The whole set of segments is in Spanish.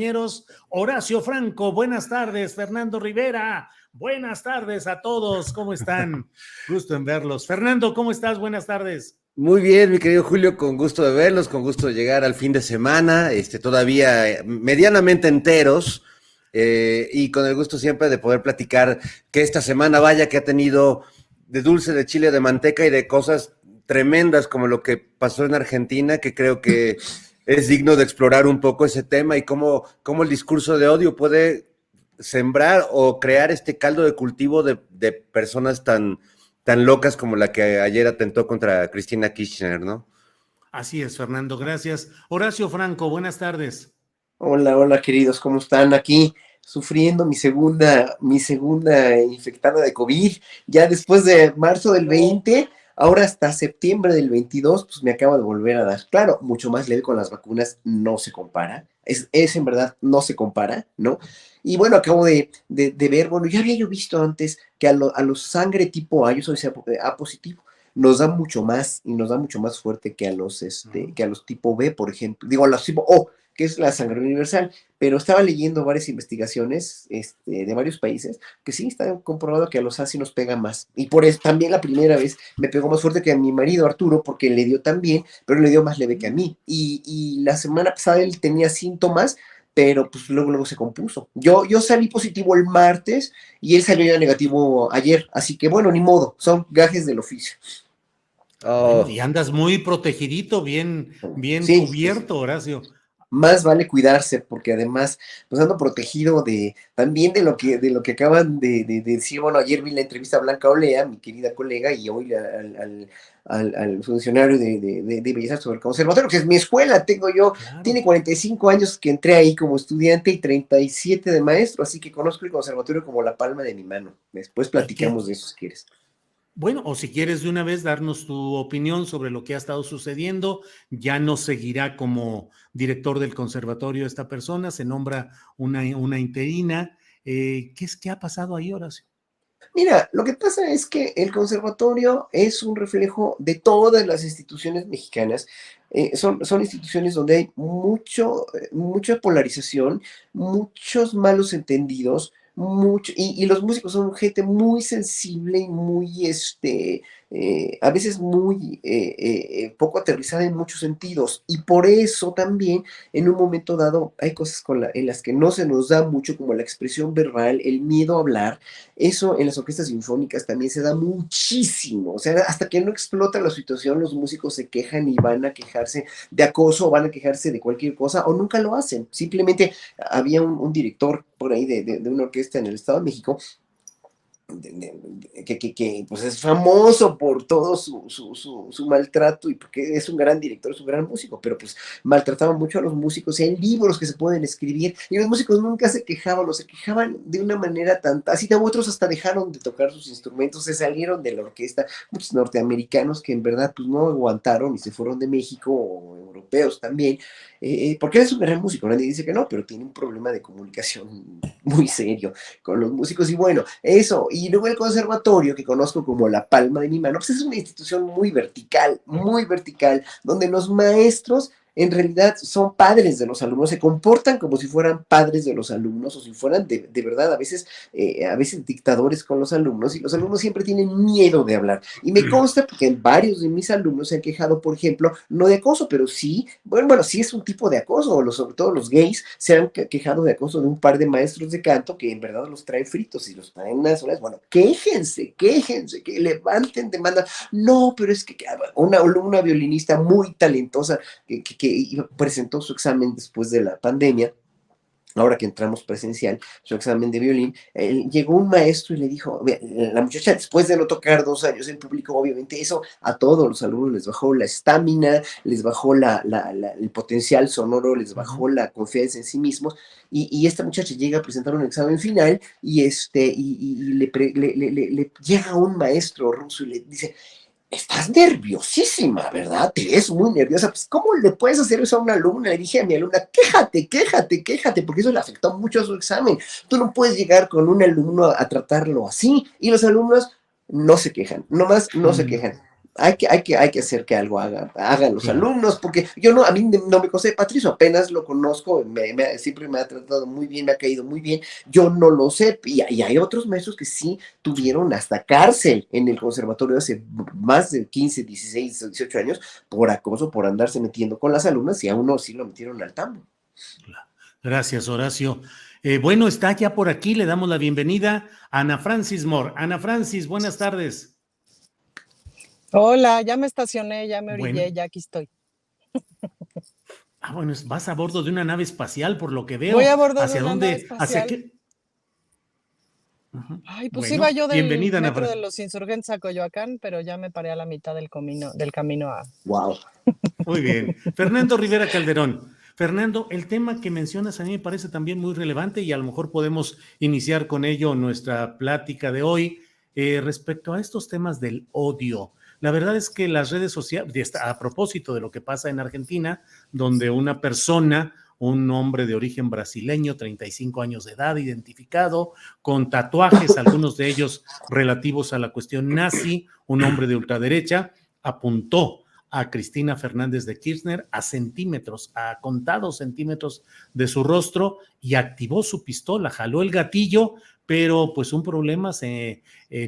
Compañeros, Horacio Franco, buenas tardes, Fernando Rivera, buenas tardes a todos, ¿cómo están? Gusto en verlos. Fernando, ¿cómo estás? Buenas tardes. Muy bien, mi querido Julio, con gusto de verlos, con gusto de llegar al fin de semana, todavía medianamente enteros, y con el gusto siempre de poder platicar que esta semana vaya que ha tenido de dulce, de chile, de manteca y de cosas tremendas como lo que pasó en Argentina, que creo que es digno de explorar un poco ese tema y cómo el discurso de odio puede sembrar o crear este caldo de cultivo de personas tan locas como la que ayer atentó contra Cristina Kirchner, ¿no? Así es, Fernando, gracias. Horacio Franco, buenas tardes. Hola, hola queridos, ¿cómo están? Aquí sufriendo mi segunda infectada de COVID, ya después de marzo del 20, ahora hasta septiembre del 22, pues me acaba de volver a dar. Claro, mucho más leve con las vacunas, no se compara, es en verdad, no se compara, ¿no? Y bueno, acabo de ver, bueno, ya había yo visto antes que a los sangre tipo A, yo soy A positivo, nos da mucho más y nos da mucho más fuerte que a los tipo B, por ejemplo, digo, a los tipo O, que es la sangre universal, pero estaba leyendo varias investigaciones de varios países que sí está comprobado que a los ASI nos pega más. Y por eso también la primera vez me pegó más fuerte que a mi marido Arturo, porque le dio también, pero le dio más leve que a mí. Y la semana pasada él tenía síntomas, pero pues luego se compuso. Yo salí positivo el martes y él salió ya negativo ayer, así que bueno, ni modo, son gajes del oficio. Bueno, Oh, y andas muy protegidito, bien Sí, sí, sí. cubierto, Horacio. Más vale cuidarse, porque además, pues ando protegido también de lo que acaban de decir. Bueno, ayer vi la entrevista a Blanca Olea, mi querida colega, y hoy al funcionario de Bellas Artes sobre el conservatorio, que es mi escuela, Claro. tiene 45 años que entré ahí como estudiante y 37 de maestro, así que conozco el conservatorio como la palma de mi mano. Después ¿Y qué? platicamos de eso si quieres. Bueno, o si quieres de una vez darnos tu opinión sobre lo que ha estado sucediendo, ya no seguirá como director del conservatorio esta persona, se nombra una interina. ¿Qué ha pasado ahí, Horacio? Mira, lo que pasa es que el conservatorio es un reflejo de todas las instituciones mexicanas. Son instituciones donde hay mucha polarización, muchos malos entendidos, y los músicos son gente muy sensible y a veces muy poco aterrizada en muchos sentidos. Y por eso también, en un momento dado, hay cosas en las que no se nos da mucho, como la expresión verbal, el miedo a hablar. Eso en las orquestas sinfónicas también se da muchísimo. O sea, hasta que no explota la situación, los músicos se quejan y van a quejarse de acoso, o van a quejarse de cualquier cosa, o nunca lo hacen. Simplemente había un director por ahí de una orquesta en el Estado de México que pues es famoso por todo su maltrato, y porque es un gran director, es un gran músico, pero pues maltrataba mucho a los músicos, y hay libros que se pueden escribir, y los músicos nunca se quejaban, o se quejaban de una manera tan tácita. Otros hasta dejaron de tocar sus instrumentos, se salieron de la orquesta, muchos norteamericanos que en verdad pues no aguantaron y se fueron de México, o europeos también, porque es un gran músico, nadie dice que no, pero tiene un problema de comunicación muy serio con los músicos. Y bueno, eso. Y luego el conservatorio, que conozco como la palma de mi mano, pues es una institución muy vertical, donde los maestros en realidad son padres de los alumnos, se comportan como si fueran padres de los alumnos, o si fueran de verdad a veces dictadores con los alumnos, y los alumnos siempre tienen miedo de hablar. Y me consta porque varios de mis alumnos se han quejado, por ejemplo, no de acoso, pero sí, bueno, sí es un tipo de acoso, sobre todo los gays se han quejado de acoso de un par de maestros de canto que en verdad los traen fritos y los traen unas horas. Bueno, quéjense, que levanten demanda. No, pero es que una violinista muy talentosa que presentó su examen después de la pandemia, ahora que entramos presencial, su examen de violín, llegó un maestro y le dijo, la muchacha, después de no tocar 2 años en público, obviamente eso a todos los alumnos les bajó la estamina, les bajó el potencial sonoro, les bajó la confianza en sí mismos, y esta muchacha llega a presentar un examen final, y le llega un maestro ruso y le dice: estás nerviosísima, ¿verdad? Te ves muy nerviosa. Pues, ¿cómo le puedes hacer eso a una alumna? Le dije a mi alumna: quéjate, porque eso le afectó mucho a su examen. Tú no puedes llegar con un alumno a tratarlo así. Y los alumnos no se quejan, nomás no se quejan. hay que hacer que algo hagan los alumnos, porque a mí no me conoce Patricio, apenas lo conozco, siempre me ha tratado muy bien, me ha caído muy bien, yo no lo sé, y hay otros maestros que sí tuvieron hasta cárcel en el conservatorio hace más de 15, 16, 18 años por acoso, por andarse metiendo con las alumnas, y a uno sí lo metieron al tambo. Gracias, Horacio. Bueno, está ya por aquí, le damos la bienvenida a Ana Francis Moore. Ana Francis, buenas tardes. Hola, ya me estacioné, ya me orillé, Bueno. ya aquí estoy. Bueno, vas a bordo de una nave espacial, por lo que veo. Voy a bordo de ¿Hacia una nave dónde? ¿Hacia espacial. qué? Uh-huh. Ay, pues Bueno, iba yo del bienvenida, Ana metro de Francis. los Insurgentes a Coyoacán, pero ya me paré a la mitad del camino a. Wow. Muy bien. Fernando Rivera Calderón. Fernando, el tema que mencionas a mí me parece también muy relevante y a lo mejor podemos iniciar con ello nuestra plática de hoy respecto a estos temas del odio. La verdad es que las redes sociales, a propósito de lo que pasa en Argentina, donde una persona, un hombre de origen brasileño, 35 años de edad, identificado, con tatuajes, algunos de ellos relativos a la cuestión nazi, un hombre de ultraderecha, apuntó a Cristina Fernández de Kirchner a centímetros, a contados centímetros de su rostro y activó su pistola, jaló el gatillo, pero pues un problema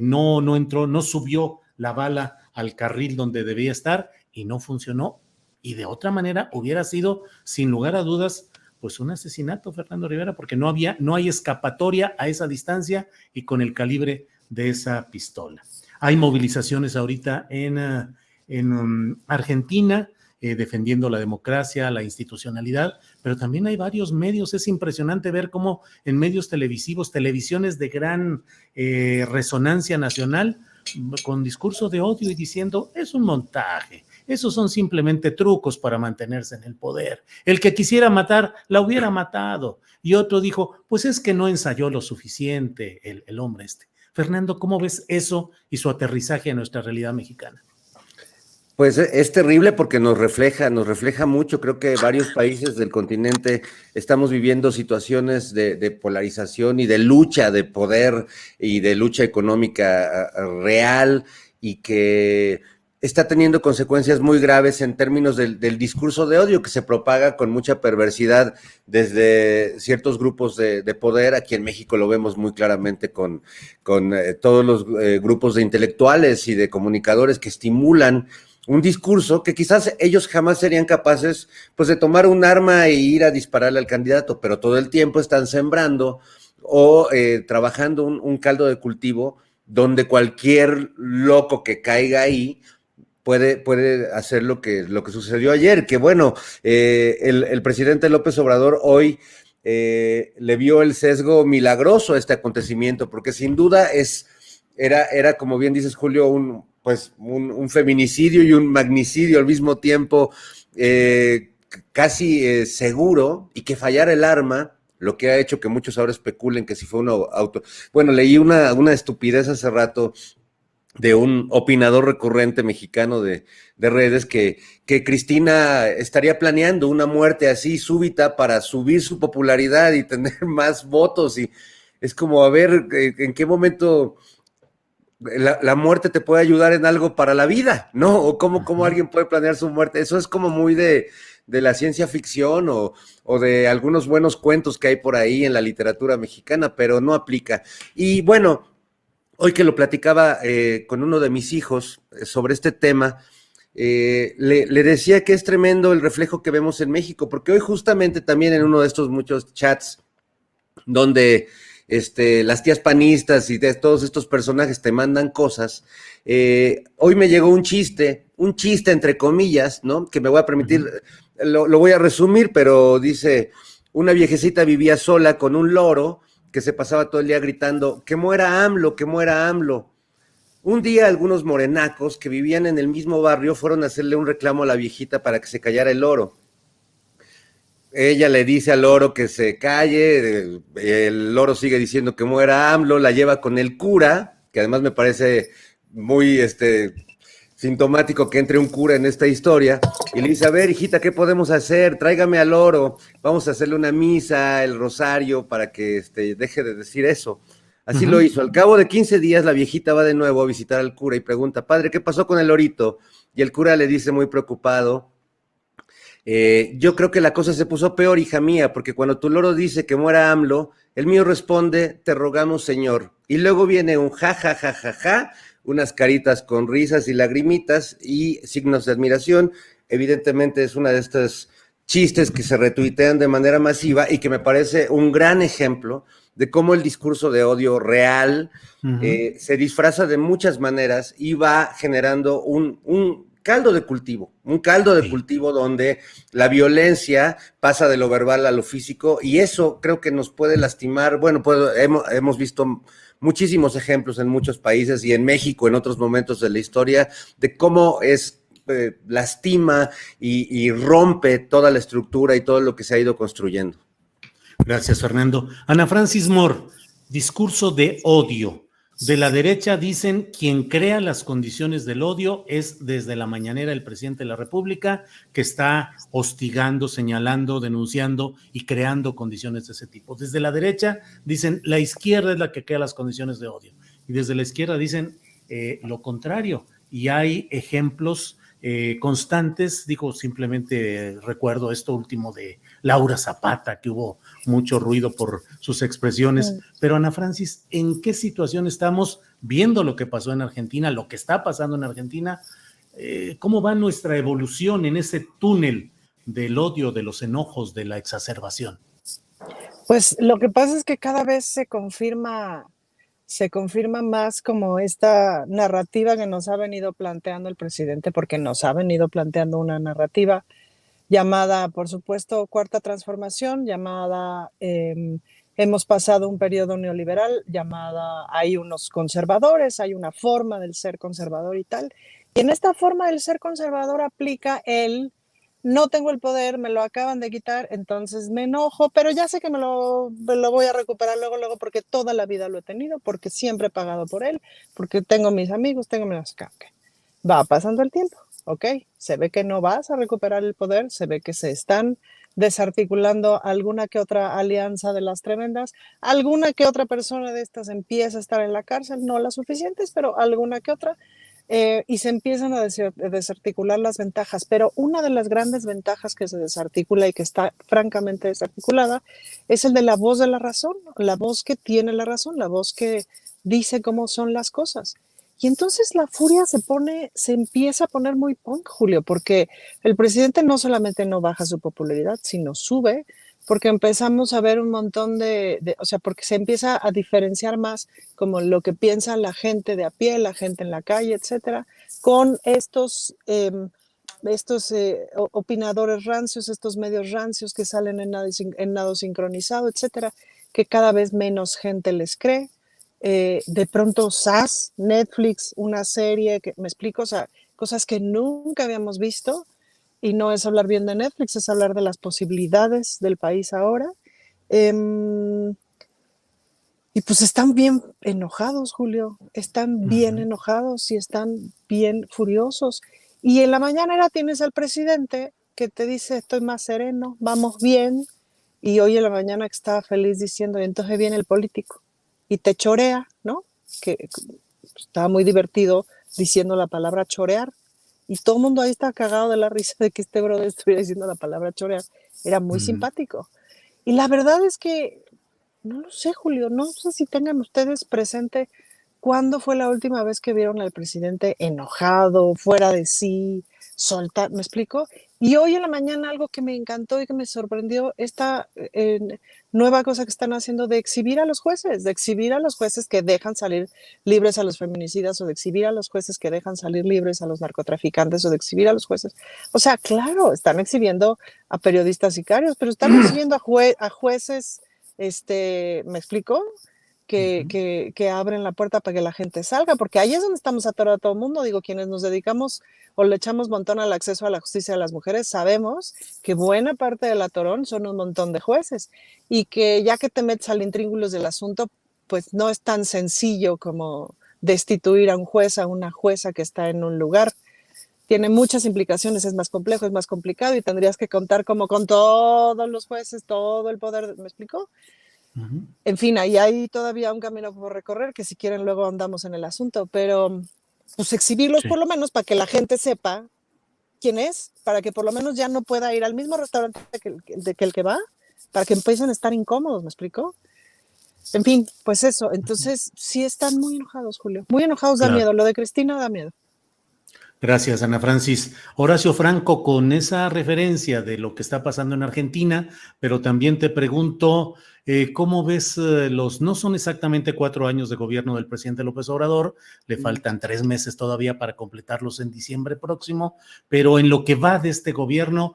no entró, no subió la bala al carril donde debía estar y no funcionó. Y de otra manera hubiera sido, sin lugar a dudas, pues un asesinato, Fernando Rivera, porque no hay escapatoria a esa distancia y con el calibre de esa pistola. Hay movilizaciones ahorita en Argentina, defendiendo la democracia, la institucionalidad, pero también hay varios medios. Es impresionante ver cómo en medios televisivos, televisiones de gran resonancia nacional, con discurso de odio y diciendo, es un montaje, esos son simplemente trucos para mantenerse en el poder. El que quisiera matar, la hubiera matado. Y otro dijo, pues es que no ensayó lo suficiente el hombre este. Fernando, ¿cómo ves eso y su aterrizaje a nuestra realidad mexicana? Pues es terrible porque nos refleja mucho. Creo que varios países del continente estamos viviendo situaciones de polarización y de lucha de poder y de lucha económica real y que está teniendo consecuencias muy graves en términos del discurso de odio que se propaga con mucha perversidad desde ciertos grupos de poder. Aquí en México lo vemos muy claramente con todos los grupos de intelectuales y de comunicadores que estimulan un discurso que quizás ellos jamás serían capaces pues de tomar un arma e ir a dispararle al candidato, pero todo el tiempo están sembrando o trabajando un caldo de cultivo donde cualquier loco que caiga ahí puede hacer lo que sucedió ayer, que bueno, el presidente López Obrador hoy le vio el sesgo milagroso a este acontecimiento, porque sin duda era como bien dices, Julio, un feminicidio y un magnicidio al mismo tiempo, casi seguro, y que fallara el arma, lo que ha hecho que muchos ahora especulen que si fue un auto. Bueno, leí una estupidez hace rato de un opinador recurrente mexicano de redes que Cristina estaría planeando una muerte así súbita para subir su popularidad y tener más votos, y es como, a ver, ¿en qué momento la muerte te puede ayudar en algo para la vida, ¿no? O cómo alguien puede planear su muerte. Eso es como muy de la ciencia ficción o de algunos buenos cuentos que hay por ahí en la literatura mexicana, pero no aplica. Y bueno, hoy que lo platicaba con uno de mis hijos sobre este tema, le decía que es tremendo el reflejo que vemos en México, porque hoy justamente también en uno de estos muchos chats donde las tías panistas y de todos estos personajes te mandan cosas, hoy me llegó un chiste entre comillas, ¿no? Que me voy a permitir, lo voy a resumir, pero dice, una viejecita vivía sola con un loro que se pasaba todo el día gritando, que muera AMLO, que muera AMLO. Un día algunos morenacos que vivían en el mismo barrio fueron a hacerle un reclamo a la viejita para que se callara el loro. Ella le dice al loro que se calle, el loro sigue diciendo que muera AMLO, la lleva con el cura, que además me parece muy sintomático que entre un cura en esta historia, y le dice, a ver, hijita, ¿qué podemos hacer? Tráigame al loro, vamos a hacerle una misa, el rosario, para que deje de decir eso. Así lo hizo. Al cabo de 15 días, la viejita va de nuevo a visitar al cura y pregunta, padre, ¿qué pasó con el lorito? Y el cura le dice muy preocupado, yo creo que la cosa se puso peor, hija mía, porque cuando tu loro dice que muera AMLO, el mío responde, te rogamos, señor. Y luego viene un ja, ja, ja, ja, ja, unas caritas con risas y lagrimitas y signos de admiración. Evidentemente es una de estas chistes que se retuitean de manera masiva y que me parece un gran ejemplo de cómo el discurso de odio real se disfraza de muchas maneras y va generando un caldo de cultivo donde la violencia pasa de lo verbal a lo físico y eso creo que nos puede lastimar. Bueno, hemos visto muchísimos ejemplos en muchos países y en México en otros momentos de la historia de cómo lastima y rompe toda la estructura y todo lo que se ha ido construyendo. Gracias, Fernando. Ana Francis Moore, discurso de odio. De la derecha dicen quien crea las condiciones del odio es desde la mañanera el presidente de la República que está hostigando, señalando, denunciando y creando condiciones de ese tipo. Desde la derecha dicen la izquierda es la que crea las condiciones de odio y desde la izquierda dicen lo contrario y hay ejemplos constantes. Digo, simplemente recuerdo esto último de Laura Zapata, que hubo mucho ruido por sus expresiones. Pero Ana Francis, ¿en qué situación estamos viendo lo que pasó en Argentina, lo que está pasando en Argentina? ¿Cómo va nuestra evolución en ese túnel del odio, de los enojos, de la exacerbación? Pues lo que pasa es que cada vez se confirma más como esta narrativa que nos ha venido planteando el presidente, porque nos ha venido planteando una narrativa llamada, por supuesto, Cuarta Transformación, llamada hemos pasado un periodo neoliberal, llamada hay unos conservadores, hay una forma del ser conservador y tal. Y en esta forma del ser conservador aplica el no tengo el poder, me lo acaban de quitar, entonces me enojo, pero ya sé que me lo voy a recuperar luego, porque toda la vida lo he tenido, porque siempre he pagado por él, porque tengo mis amigos, tengo mis... Va pasando el tiempo, ¿ok? Se ve que no vas a recuperar el poder, se ve que se están desarticulando alguna que otra alianza de las tremendas, alguna que otra persona de estas empieza a estar en la cárcel, no las suficientes, pero alguna que otra, y se empiezan a desarticular las ventajas, pero una de las grandes ventajas que se desarticula y que está francamente desarticulada es el de la voz de la razón, la voz que tiene la razón, la voz que dice cómo son las cosas. Y entonces la furia se empieza a poner muy punk, Julio, porque el presidente no solamente no baja su popularidad, sino sube, porque empezamos a ver un montón o sea, porque se empieza a diferenciar más como lo que piensa la gente de a pie, la gente en la calle, etcétera, con estos opinadores rancios, estos medios rancios que salen en nado sincronizado, etcétera, que cada vez menos gente les cree. De pronto SAS, Netflix, una serie que me explico, o sea, cosas que nunca habíamos visto, y no es hablar bien de Netflix, es hablar de las posibilidades del país ahora. Y pues están bien enojados, Julio, están bien enojados y están bien furiosos. Y en la mañanera tienes al presidente que te dice, estoy más sereno, vamos bien, y hoy en la mañana que estaba feliz diciendo, y entonces viene el político y te chorea, ¿no? Que estaba muy divertido diciendo la palabra chorear, y todo el mundo ahí está cagado de la risa de que este brother estuviera diciendo la palabra chorear. Era muy simpático. Y la verdad es que, no lo sé, Julio, no sé si tengan ustedes presente cuándo fue la última vez que vieron al presidente enojado, fuera de sí, soltar, ¿me explico? Y hoy en la mañana algo que me encantó y que me sorprendió, esta nueva cosa que están haciendo de exhibir a los jueces que dejan salir libres a los feminicidas, o de exhibir a los jueces que dejan salir libres a los narcotraficantes, o de exhibir a los jueces. O sea, claro, están exhibiendo a periodistas sicarios, pero están exhibiendo a jueces, ¿me explico? Que abren la puerta para que la gente salga, porque ahí es donde estamos atorados todo el mundo. Digo, quienes nos dedicamos o le echamos montón al acceso a la justicia de las mujeres, sabemos que buena parte del atorón son un montón de jueces, y que ya que te metes al intríngulos del asunto, pues no es tan sencillo como destituir a un juez, a una jueza que está en un lugar. Tiene muchas implicaciones, es más complejo, es más complicado, y tendrías que contar como con todos los jueces, todo el poder, ¿me explico? Ujú. En fin, ahí hay todavía un camino por recorrer, que si quieren luego andamos en el asunto, pero pues exhibirlos Sí, por lo menos para que la gente sepa quién es, para que por lo menos ya no pueda ir al mismo restaurante que el que va, para que empiecen a estar incómodos, ¿me explico? En fin, pues eso, entonces sí están muy enojados, Julio, muy enojados, da claro. miedo, lo de Cristina da miedo. Gracias, Ana Francis. Horacio Franco, con esa referencia de lo que está pasando en Argentina, pero también te pregunto, ¿cómo ves no son exactamente 4 años de gobierno del presidente López Obrador, le faltan 3 meses todavía para completarlos en diciembre próximo, pero en lo que va de este gobierno,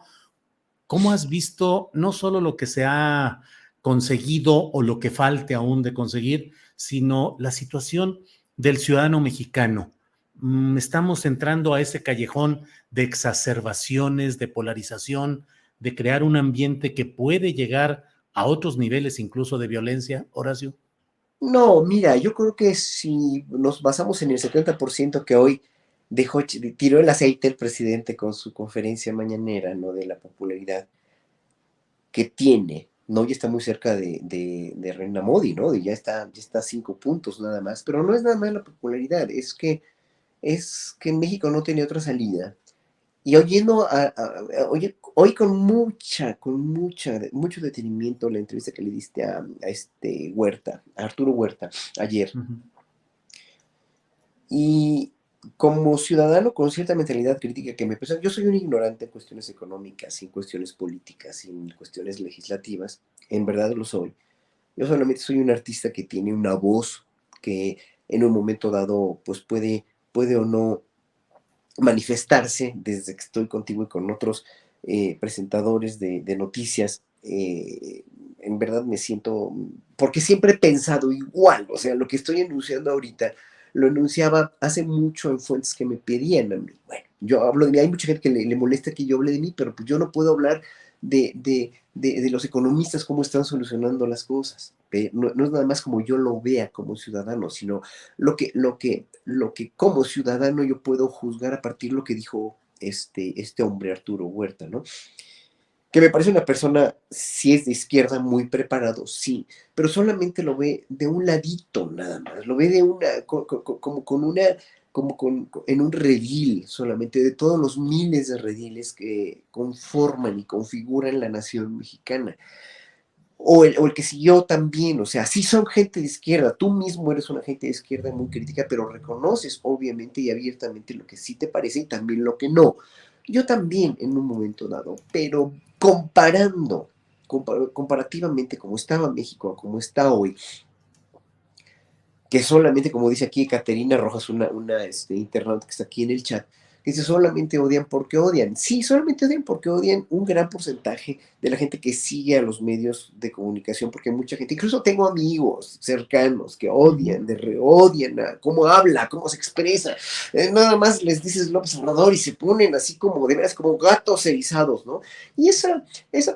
¿cómo has visto no solo lo que se ha conseguido o lo que falte aún de conseguir, sino la situación del ciudadano mexicano? Estamos entrando a ese callejón de exacerbaciones, de polarización, de crear un ambiente que puede llegar a otros niveles incluso de violencia, Horacio. No, mira, yo creo que si nos basamos en el 70% que hoy tiró el aceite el presidente con su conferencia mañanera, ¿no? De la popularidad que tiene, ¿no? Ya está muy cerca de Reina Modi, ¿no? Ya está a 5 puntos nada más, pero no es nada más la popularidad, es que México no tenía otra salida. Y oyendo, hoy mucho detenimiento la entrevista que le diste a este Huerta, a Arturo Huerta, ayer. Ujú. Y como ciudadano con cierta mentalidad crítica que me pesa, yo soy un ignorante en cuestiones económicas, en cuestiones políticas, en cuestiones legislativas, en verdad lo soy. Yo solamente soy un artista que tiene una voz que en un momento dado pues puede o no manifestarse desde que estoy contigo y con otros presentadores de noticias. En verdad me siento, porque siempre he pensado igual, o sea, lo que estoy enunciando ahorita lo enunciaba hace mucho en fuentes que me pedían a mí. Bueno, yo hablo de mí, hay mucha gente que le molesta que yo hable de mí, pero pues yo no puedo hablar de los economistas, cómo están solucionando las cosas. No es nada más como yo lo vea como ciudadano, sino lo que como ciudadano yo puedo juzgar a partir de lo que dijo este hombre Arturo Huerta, ¿no? Que me parece una persona, si es de izquierda, muy preparado, sí, pero solamente lo ve de un ladito nada más, lo ve de una, como con una, en un redil solamente, de todos los miles de rediles que conforman y configuran la nación mexicana. O el que siguió también, o sea, sí son gente de izquierda, tú mismo eres una gente de izquierda muy crítica, pero reconoces obviamente y abiertamente lo que sí te parece y también lo que no. Yo también en un momento dado, pero comparativamente como estaba México a como está hoy, que solamente, como dice aquí Caterina Rojas, una internauta que está aquí en el chat, que dice, solamente odian porque odian. Sí, solamente odian porque odian un gran porcentaje de la gente que sigue a los medios de comunicación, porque mucha gente, incluso tengo amigos cercanos que Ujú. odian a cómo habla, cómo se expresa. Nada más les dices López Obrador y se ponen así como, de veras, como gatos erizados, ¿no? Y esa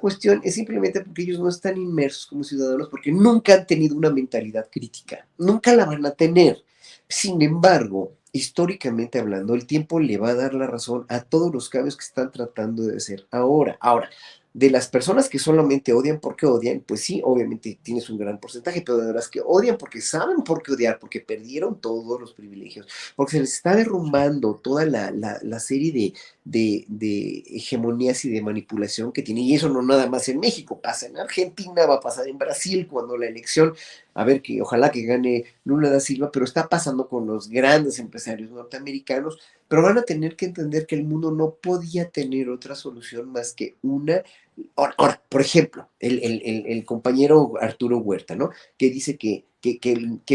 cuestión es simplemente porque ellos no están inmersos como ciudadanos, porque nunca han tenido una mentalidad crítica, nunca la van a tener. Sin embargo, históricamente hablando, el tiempo le va a dar la razón a todos los cambios que están tratando de hacer ahora. Ahora, de las personas que solamente odian porque odian, pues sí, obviamente tienes un gran porcentaje, pero de las que odian porque saben por qué odiar, porque perdieron todos los privilegios, porque se les está derrumbando toda la serie de hegemonías y de manipulación que tiene. Y eso no nada más en México, pasa en Argentina, va a pasar en Brasil cuando la elección, a ver, que ojalá que gane Lula da Silva, pero está pasando con los grandes empresarios norteamericanos, pero van a tener que entender que el mundo no podía tener otra solución más que una. Ahora, por ejemplo, el compañero Arturo Huerta, ¿no? Que dice que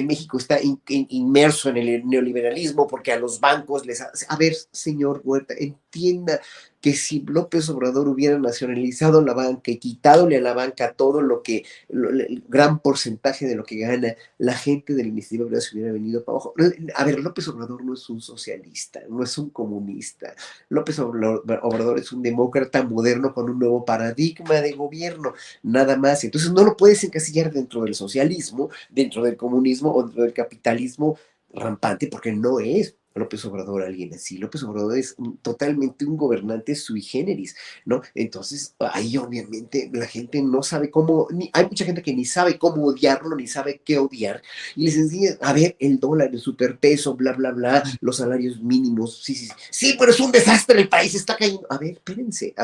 México está inmerso en el neoliberalismo porque a los bancos les... A ver, señor Huerta, entienda que si López Obrador hubiera nacionalizado la banca y quitadole a la banca todo el gran porcentaje de lo que gana, la gente de la iniciativa privada se hubiera venido para abajo. A ver, López Obrador no es un socialista, no es un comunista. López Obrador es un demócrata moderno con un nuevo paradigma de gobierno, nada más. Entonces no lo puedes encasillar dentro del socialismo, dentro del comunismo o dentro del capitalismo rampante, porque no es. López Obrador a alguien así. López Obrador es totalmente un gobernante sui generis, ¿no? Entonces, ahí obviamente la gente no sabe cómo, hay mucha gente que ni sabe cómo odiarlo, ni sabe qué odiar, y les enseña, a ver, el dólar, el superpeso, bla, bla, bla, los salarios mínimos, sí, sí, sí, sí, pero es un desastre, el país está cayendo. A ver, espérense.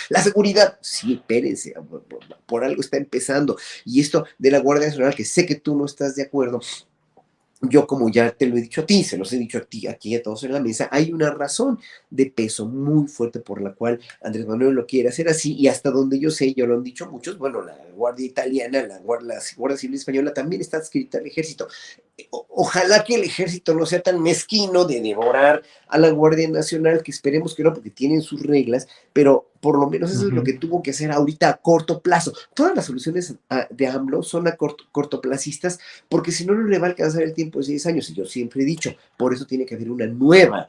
La seguridad, sí, espérense, por algo está empezando. Y esto de la Guardia Nacional, que sé que tú no estás de acuerdo, yo, como ya te lo he dicho a ti, se los he dicho a ti, aquí a todos en la mesa, hay una razón de peso muy fuerte por la cual Andrés Manuel lo quiere hacer así, y hasta donde yo sé, ya lo han dicho muchos, bueno, la Guardia Italiana, la Guardia Civil Española también está adscrita al ejército. Ojalá que el ejército no sea tan mezquino de devorar a la Guardia Nacional, que esperemos que no, porque tienen sus reglas, pero por lo menos eso es lo que tuvo que hacer ahorita a corto plazo. Todas las soluciones de AMLO son a cortoplacistas, porque si no, no le va a alcanzar el tiempo de 6 años, y yo siempre he dicho, por eso tiene que haber una nueva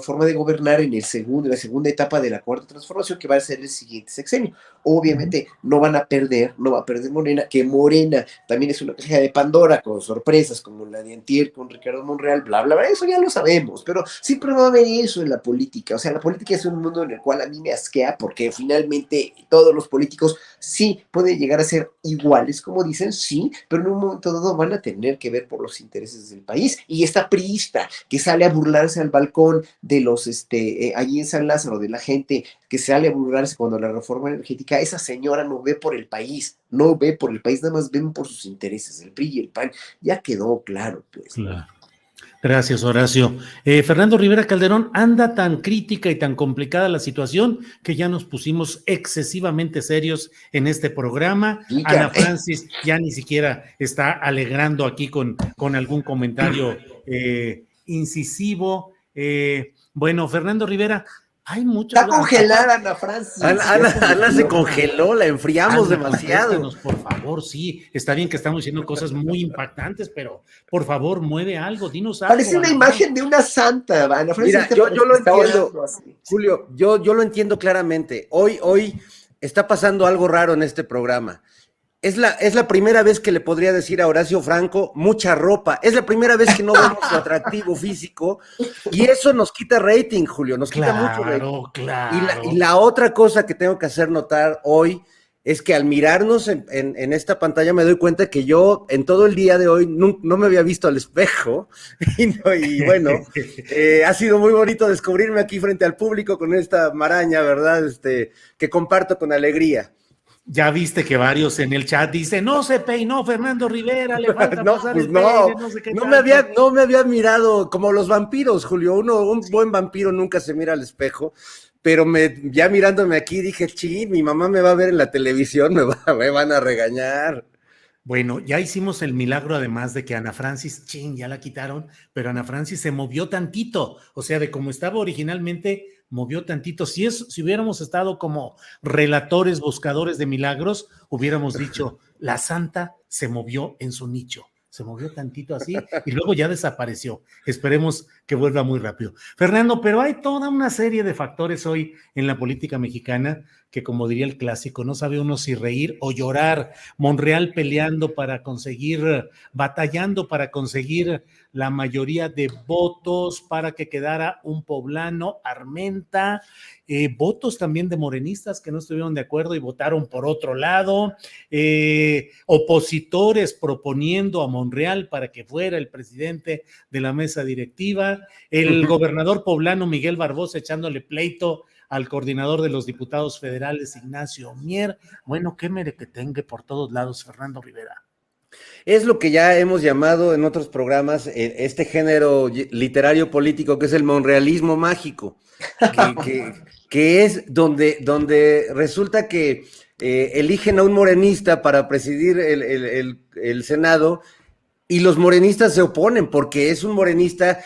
forma de gobernar en la segunda etapa de la cuarta transformación, que va a ser el siguiente sexenio. Obviamente no va a perder Morena, que Morena también es una caja de Pandora con sorpresas como la de antier con Ricardo Monreal, bla, bla, bla, eso ya lo sabemos, pero siempre va a haber eso en la política. O sea, la política es un mundo en el cual a mí me asquea, porque finalmente todos los políticos sí pueden llegar a ser iguales, como dicen, sí, pero en un momento dado van a tener que ver por los intereses del país. Y esta priista que sale a burlarse al balcón de los, allí en San Lázaro, de la gente que sale a burlarse cuando la reforma energética, esa señora no ve por el país, nada más ven por sus intereses, el PRI y el PAN, ya quedó claro, pues. Claro. Gracias, Horacio. Fernando Rivera Calderón, anda tan crítica y tan complicada la situación que ya nos pusimos excesivamente serios en este programa. Ana Francis ya ni siquiera está alegrando aquí con algún comentario incisivo. Bueno, Fernando Rivera, hay mucho. Está congelada, Ana Francis. Ana se congeló, la enfriamos demasiado. Por favor, sí, está bien que estamos diciendo cosas muy impactantes, pero por favor, mueve algo, dinos algo. Parece una imagen de una santa, Ana Francis. Mira, yo lo entiendo, Julio, yo lo entiendo claramente. Hoy está pasando algo raro en este programa. Es la primera vez que le podría decir a Horacio Franco mucha ropa. Es la primera vez que no vemos su atractivo físico, y eso nos quita rating, Julio, nos quita mucho rating. Claro. Y la otra cosa que tengo que hacer notar hoy es que al mirarnos en esta pantalla me doy cuenta que yo en todo el día de hoy no me había visto al espejo, y bueno, ha sido muy bonito descubrirme aquí frente al público con esta maraña, ¿verdad? Que comparto con alegría. Ya viste que varios en el chat dicen, no se peinó Fernando Rivera, le falta pasar el peine, no sé qué no me había mirado como los vampiros, Julio. Un buen vampiro nunca se mira al espejo, pero ya mirándome aquí dije, chin, mi mamá me va a ver en la televisión, me van a regañar. Bueno, ya hicimos el milagro, además de que Ana Francis, ya la quitaron, pero Ana Francis se movió tantito, o sea, de como estaba originalmente, movió tantito. Si hubiéramos estado como relatores, buscadores de milagros, hubiéramos dicho, la santa se movió en su nicho. Se movió tantito así y luego ya desapareció. Esperemos que vuelva muy rápido. Fernando, pero hay toda una serie de factores hoy en la política mexicana que, como diría el clásico, no sabe uno si reír o llorar. Monreal batallando para conseguir la mayoría de votos para que quedara un poblano, Armenta, votos también de morenistas que no estuvieron de acuerdo y votaron por otro lado, opositores proponiendo a Monreal para que fuera el presidente de la mesa directiva, el gobernador poblano Miguel Barbosa echándole pleito al coordinador de los diputados federales, Ignacio Mier. Bueno, qué merequetengue por todos lados, Fernando Rivera. Es lo que ya hemos llamado en otros programas este género literario político, que es el monrealismo mágico, que es donde resulta que eligen a un morenista para presidir el Senado, y los morenistas se oponen porque es un morenista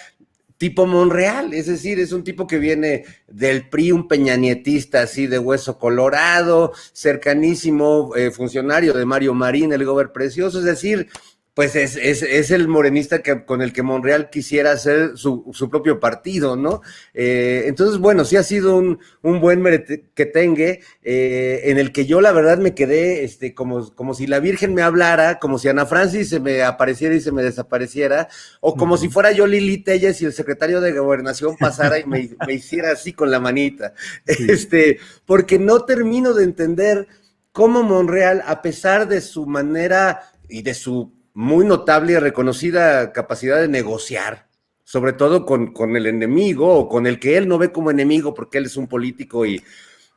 tipo Monreal, es decir, es un tipo que viene del PRI, un peñanietista así de hueso colorado, cercanísimo funcionario de Mario Marín, el gober precioso, es decir, Pues es el morenista con el que Monreal quisiera hacer su propio partido, ¿no? Entonces, bueno, sí ha sido un buen merequetengue, en el que yo la verdad me quedé como si la Virgen me hablara, como si Ana Francis se me apareciera y se me desapareciera, o como si fuera yo Lili Telles y el secretario de Gobernación pasara y me hiciera así con la manita. Sí. Porque no termino de entender cómo Monreal, a pesar de su manera y de su muy notable y reconocida capacidad de negociar, sobre todo con el enemigo o con el que él no ve como enemigo porque él es un político y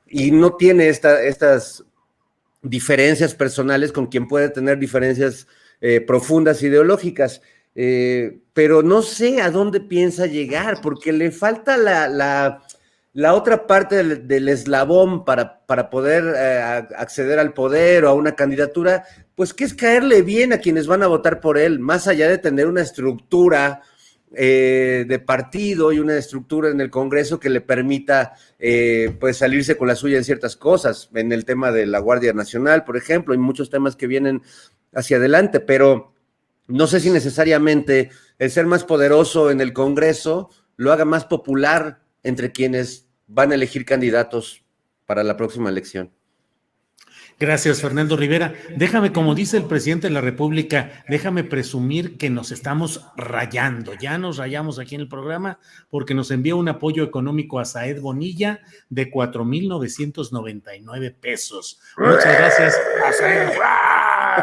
no tiene estas diferencias personales con quien puede tener diferencias profundas ideológicas. Pero no sé a dónde piensa llegar porque le falta la otra parte del eslabón para poder acceder al poder o a una candidatura, pues que es caerle bien a quienes van a votar por él, más allá de tener una estructura de partido y una estructura en el Congreso que le permita pues salirse con la suya en ciertas cosas, en el tema de la Guardia Nacional, por ejemplo, y muchos temas que vienen hacia adelante, pero no sé si necesariamente el ser más poderoso en el Congreso lo haga más popular entre quienes van a elegir candidatos para la próxima elección. Gracias, Fernando Rivera. Déjame, como dice el presidente de la República, déjame presumir que nos estamos rayando. Ya nos rayamos aquí en el programa porque nos envía un apoyo económico a Saed Bonilla de 4,999 pesos. Muchas gracias a Saed.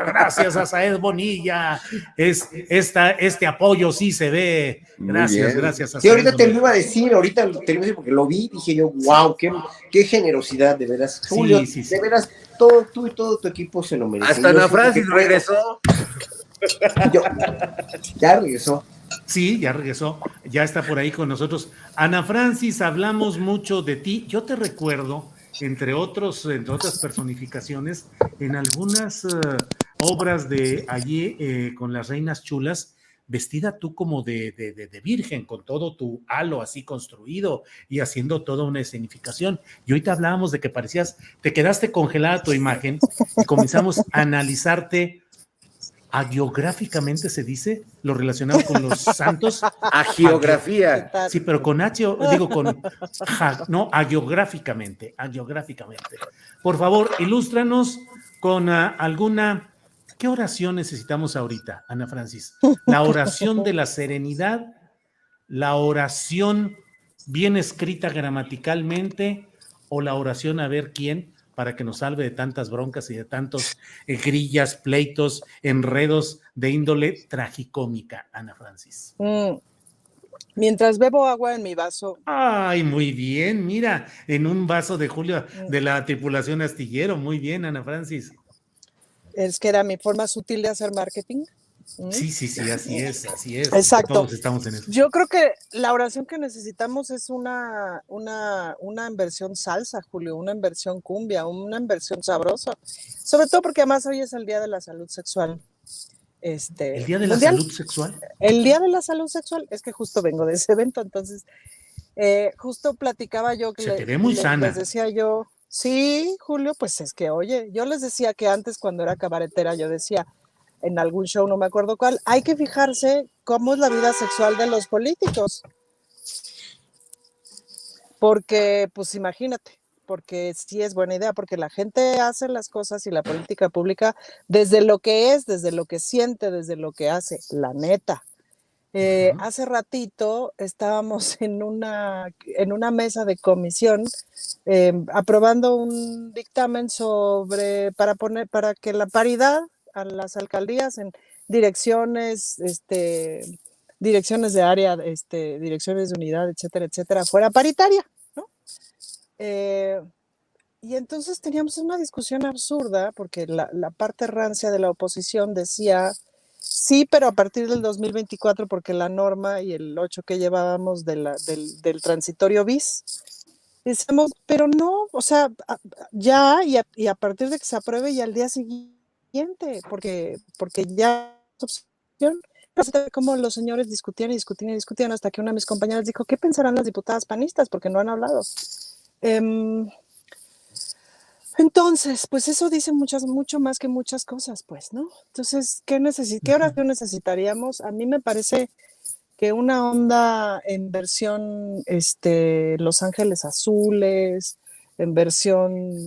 Gracias a Saed Bonilla. Este apoyo sí se ve. Gracias, gracias a Sí, Saed ahorita te lo Bonilla. iba a decir, porque lo vi, dije yo, wow, qué generosidad, de veras. Julio, Sí. de veras, tú y todo tu equipo se lo merecen. Hasta Ana Francis regresó. Ya regresó. Sí, ya regresó, ya está por ahí con nosotros. Ana Francis, hablamos mucho de ti. Yo te recuerdo, entre otras personificaciones, en algunas obras de allí con las reinas chulas, vestida tú como de virgen, con todo tu halo así construido y haciendo toda una escenificación. Y ahorita hablábamos de que te quedaste congelada tu imagen y comenzamos a analizarte hagiográficamente, se dice, lo relacionado con los santos. A geografía. Sí, pero con H, digo no, hagiográficamente. Por favor, ilústranos con ¿qué oración necesitamos ahorita, Ana Francis? La oración de la serenidad, la oración bien escrita gramaticalmente o la oración a ver quién para que nos salve de tantas broncas y de tantos grillas, pleitos, enredos de índole tragicómica, Ana Francis. Mientras bebo agua en mi vaso. Ay, muy bien, mira, en un vaso de Julio de la tripulación astillero, muy bien, Ana Francis. Es que era mi forma sutil de hacer marketing. Sí, así es. Exacto. Todos estamos en eso. Yo creo que la oración que necesitamos es una inversión salsa, Julio, una inversión cumbia, una inversión sabrosa. Sobre todo porque además hoy es el Día de la Salud Sexual. ¿El Día de la mundial. Salud Sexual? El Día de la Salud Sexual, es que justo vengo de ese evento, entonces justo platicaba yo que te ve muy sana. Les decía yo, sí, Julio, pues es que, oye, yo les decía que antes cuando era cabaretera, yo decía, en algún show, no me acuerdo cuál, hay que fijarse cómo es la vida sexual de los políticos. Porque, pues imagínate, porque sí es buena idea, porque la gente hace las cosas y la política pública desde lo que es, desde lo que siente, desde lo que hace, la neta. Hace ratito estábamos en una mesa de comisión aprobando un dictamen para que la paridad a las alcaldías en direcciones, direcciones de área, direcciones de unidad, etcétera, fuera paritaria, ¿no? Y entonces teníamos una discusión absurda porque la parte rancia de la oposición decía, sí, pero a partir del 2024 porque la norma y el 8 que llevábamos del transitorio bis, decíamos, pero no, o sea, ya y a partir de que se apruebe y al día siguiente, porque ya es opción. Como los señores discutían hasta que una de mis compañeras dijo, ¿qué pensarán las diputadas panistas? Porque no han hablado. Entonces, pues eso dice mucho más que muchas cosas, pues, ¿no? Entonces, ¿qué oración necesitaríamos? A mí me parece que una onda en versión Los Ángeles Azules, en versión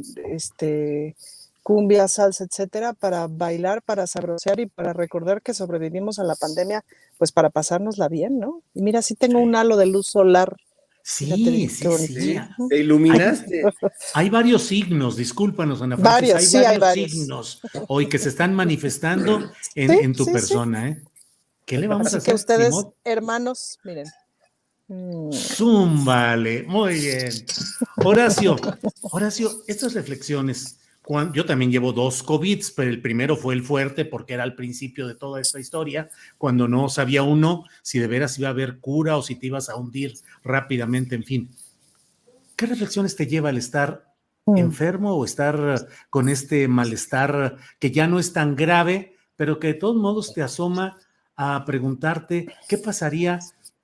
cumbia, salsa, etcétera, para bailar, para sabrosear y para recordar que sobrevivimos a la pandemia, pues para pasárnosla bien, ¿no? Y mira, sí tengo un halo de luz solar. Fíjate Sí, qué sí, bonito. sí. ¿Sí? ¿Te Hay, iluminaste? hay varios signos, discúlpanos, Ana Francis, Varios, hay sí hay varios varios. signos hoy que se están manifestando Sí, en tu sí, sí. persona, ¿eh? ¿Qué le vamos a Así que hacer, ni ustedes, modo? hermanos, miren. Zúmbale, muy bien. Horacio, estas reflexiones, yo también llevo 2 COVIDs, pero el primero fue el fuerte porque era al principio de toda esta historia, cuando no sabía uno si de veras iba a haber cura o si te ibas a hundir rápidamente, en fin. ¿Qué reflexiones te lleva al estar Mm. enfermo o estar con este malestar que ya no es tan grave, pero que de todos modos te asoma a preguntarte qué pasaría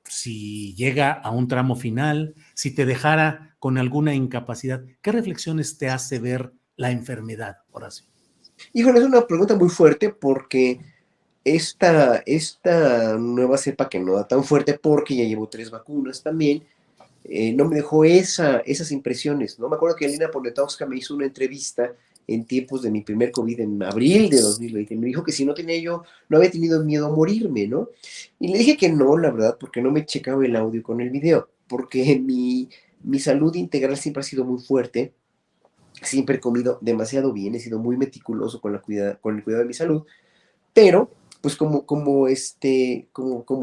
si llega a un tramo final, si te dejara con alguna incapacidad? ¿Qué reflexiones te hace ver la enfermedad, Horacio? Híjole, es una pregunta muy fuerte porque esta nueva cepa que no da tan fuerte porque ya llevo 3 vacunas también, no me dejó esas impresiones, ¿no? Me acuerdo que Elena Poniatowska me hizo una entrevista en tiempos de mi primer COVID en abril de 2020. Me dijo que si no tenía yo, no había tenido miedo a morirme, ¿no? Y le dije que no, la verdad, porque no me checaba el audio con el video, porque mi salud integral siempre ha sido muy fuerte, siempre he comido demasiado bien, he sido muy meticuloso con el cuidado de mi salud, pero pues como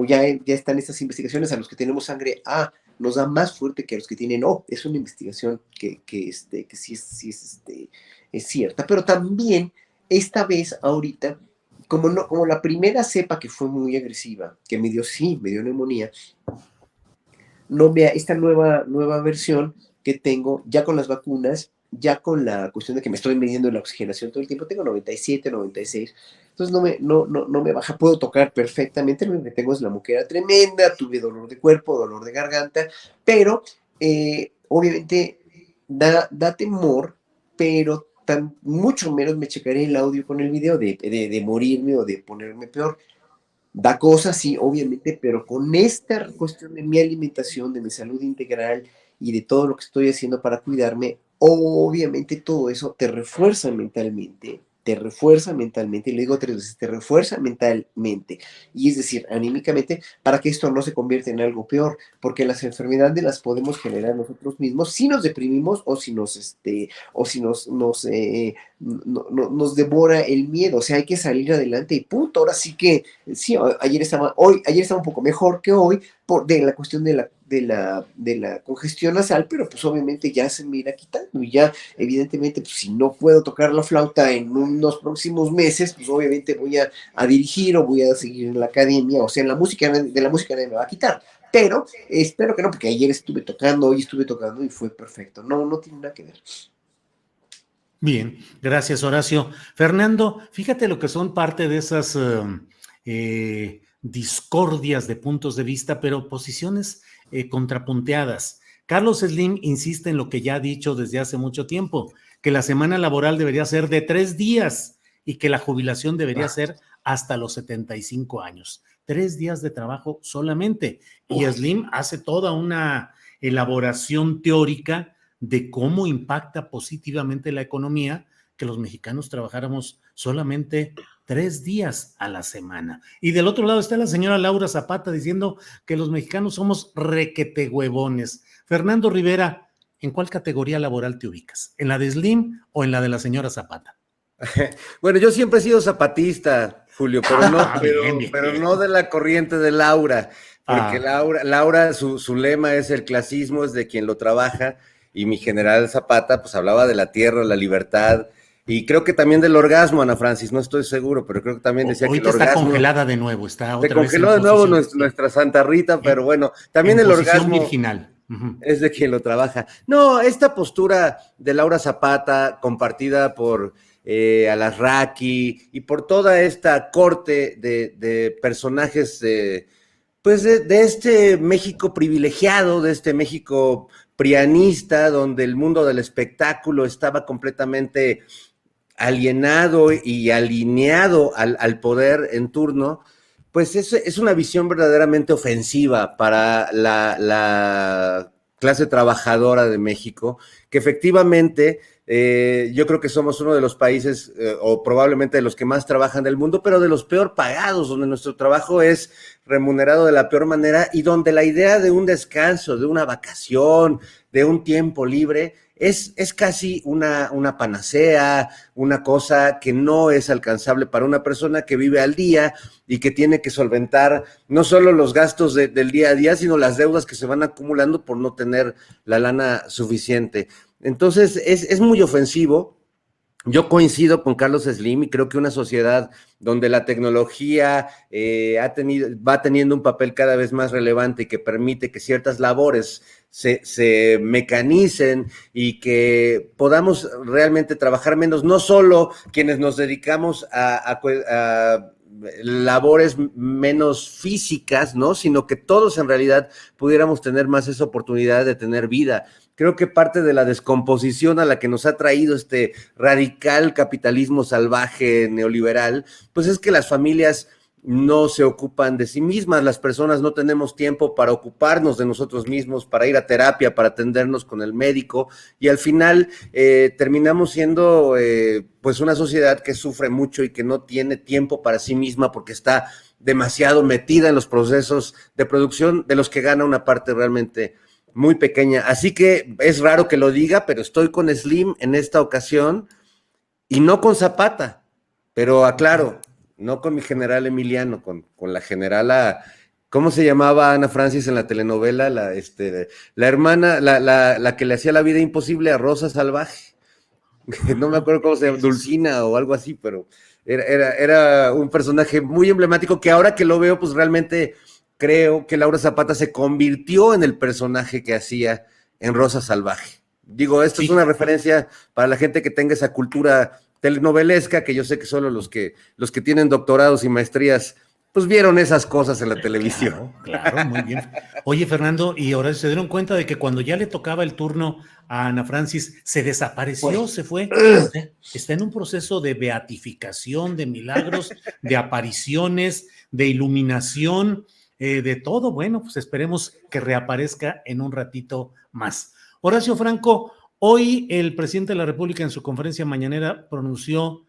ya están estas investigaciones, a los que tenemos sangre A nos da más fuerte que a los que tienen O. Es una investigación que es cierta, pero también esta vez ahorita, como, no, como la primera cepa que fue muy agresiva, que me dio neumonía, no vea esta nueva versión que tengo ya con las vacunas, ya con la cuestión de que me estoy midiendo la oxigenación todo el tiempo, tengo 97, 96, entonces no me baja, puedo tocar perfectamente, lo que tengo es la moquera tremenda, tuve dolor de cuerpo, dolor de garganta, pero obviamente da temor, pero mucho menos me checaré el audio con el video de morirme o de ponerme peor. Da cosas, sí, obviamente, pero con esta cuestión de mi alimentación, de mi salud integral y de todo lo que estoy haciendo para cuidarme, obviamente todo eso te refuerza mentalmente, y le digo 3 veces, te refuerza mentalmente, y es decir, anímicamente, para que esto no se convierta en algo peor, porque las enfermedades las podemos generar nosotros mismos si nos deprimimos o si nos devora el miedo, o sea, hay que salir adelante y punto. Ahora sí que sí, ayer estaba un poco mejor que hoy de la cuestión de la congestión nasal, pero pues obviamente ya se me irá quitando y ya evidentemente pues si no puedo tocar la flauta en unos próximos meses, pues obviamente voy a dirigir o voy a seguir en la academia, o sea, en la música, de la música nadie me va a quitar. Pero espero que no, porque ayer estuve tocando, hoy estuve tocando y fue perfecto. No tiene nada que ver. Bien, gracias Horacio. Fernando, fíjate lo que son parte de esas discordias de puntos de vista, pero posiciones contrapunteadas. Carlos Slim insiste en lo que ya ha dicho desde hace mucho tiempo, que la semana laboral debería ser de 3 días y que la jubilación debería ser hasta los 75 años. 3 días de trabajo solamente. Y Slim hace toda una elaboración teórica de cómo impacta positivamente la economía que los mexicanos trabajáramos solamente 3 días a la semana. Y del otro lado está la señora Laura Zapata diciendo que los mexicanos somos requete huevones. Fernando Rivera, ¿en cuál categoría laboral te ubicas? ¿En la de Slim o en la de la señora Zapata? Bueno, yo siempre he sido zapatista, Julio, Bien, bien, pero no bien. de la corriente de Laura, porque Ah, Laura su lema es el clasismo es de quien lo trabaja, y mi general Zapata pues hablaba de la tierra, la libertad, y creo que también del orgasmo, Ana Francis, no estoy seguro, pero creo que también decía que el ahorita está orgasmo congelada de nuevo, está se otra vez en congeló de nuevo posición, sí, nuestra Santa Rita, pero bueno, también en el posición orgasmo virginal. Uh-huh. es de quien lo trabaja. No, esta postura de Laura Zapata, compartida por Alasraqui y por toda esta corte de personajes, pues de este México privilegiado, de este México prianista, donde el mundo del espectáculo estaba completamente alienado y alineado al poder en turno, pues es una visión verdaderamente ofensiva para la clase trabajadora de México, que efectivamente yo creo que somos uno de los países, o probablemente de los que más trabajan del mundo, pero de los peor pagados, donde nuestro trabajo es remunerado de la peor manera y donde la idea de un descanso, de una vacación, de un tiempo libre, es casi una panacea, una cosa que no es alcanzable para una persona que vive al día y que tiene que solventar no solo los gastos del día a día, sino las deudas que se van acumulando por no tener la lana suficiente. Entonces, es muy ofensivo. Yo coincido con Carlos Slim y creo que una sociedad donde la tecnología va teniendo un papel cada vez más relevante y que permite que ciertas labores se mecanicen y que podamos realmente trabajar menos, no solo quienes nos dedicamos a labores menos físicas, ¿no? Sino que todos en realidad pudiéramos tener más esa oportunidad de tener vida. Creo que parte de la descomposición a la que nos ha traído este radical capitalismo salvaje neoliberal, pues es que las familias no se ocupan de sí mismas, las personas no tenemos tiempo para ocuparnos de nosotros mismos, para ir a terapia, para atendernos con el médico, y al final terminamos siendo pues una sociedad que sufre mucho y que no tiene tiempo para sí misma porque está demasiado metida en los procesos de producción de los que gana una parte realmente muy pequeña. Así que es raro que lo diga, pero estoy con Slim en esta ocasión y no con Zapata, pero aclaro, no con mi general Emiliano, con la generala, ¿cómo se llamaba Ana Francis en la telenovela? La hermana, la que le hacía la vida imposible a Rosa Salvaje. No me acuerdo cómo se llama, Dulcina o algo así, pero era un personaje muy emblemático que ahora que lo veo, pues realmente creo que Laura Zapata se convirtió en el personaje que hacía en Rosa Salvaje. Digo, esto es una referencia para la gente que tenga esa cultura telenovelesca, que yo sé que solo los que tienen doctorados y maestrías, pues vieron esas cosas en la televisión. Claro, muy bien. Oye, Fernando, y ahora se dieron cuenta de que cuando ya le tocaba el turno a Ana Francis, se desapareció, se fue. O sea, está en un proceso de beatificación, de milagros, de apariciones, de iluminación, de todo. Bueno, pues esperemos que reaparezca en un ratito más. Horacio Franco, hoy el presidente de la República en su conferencia mañanera pronunció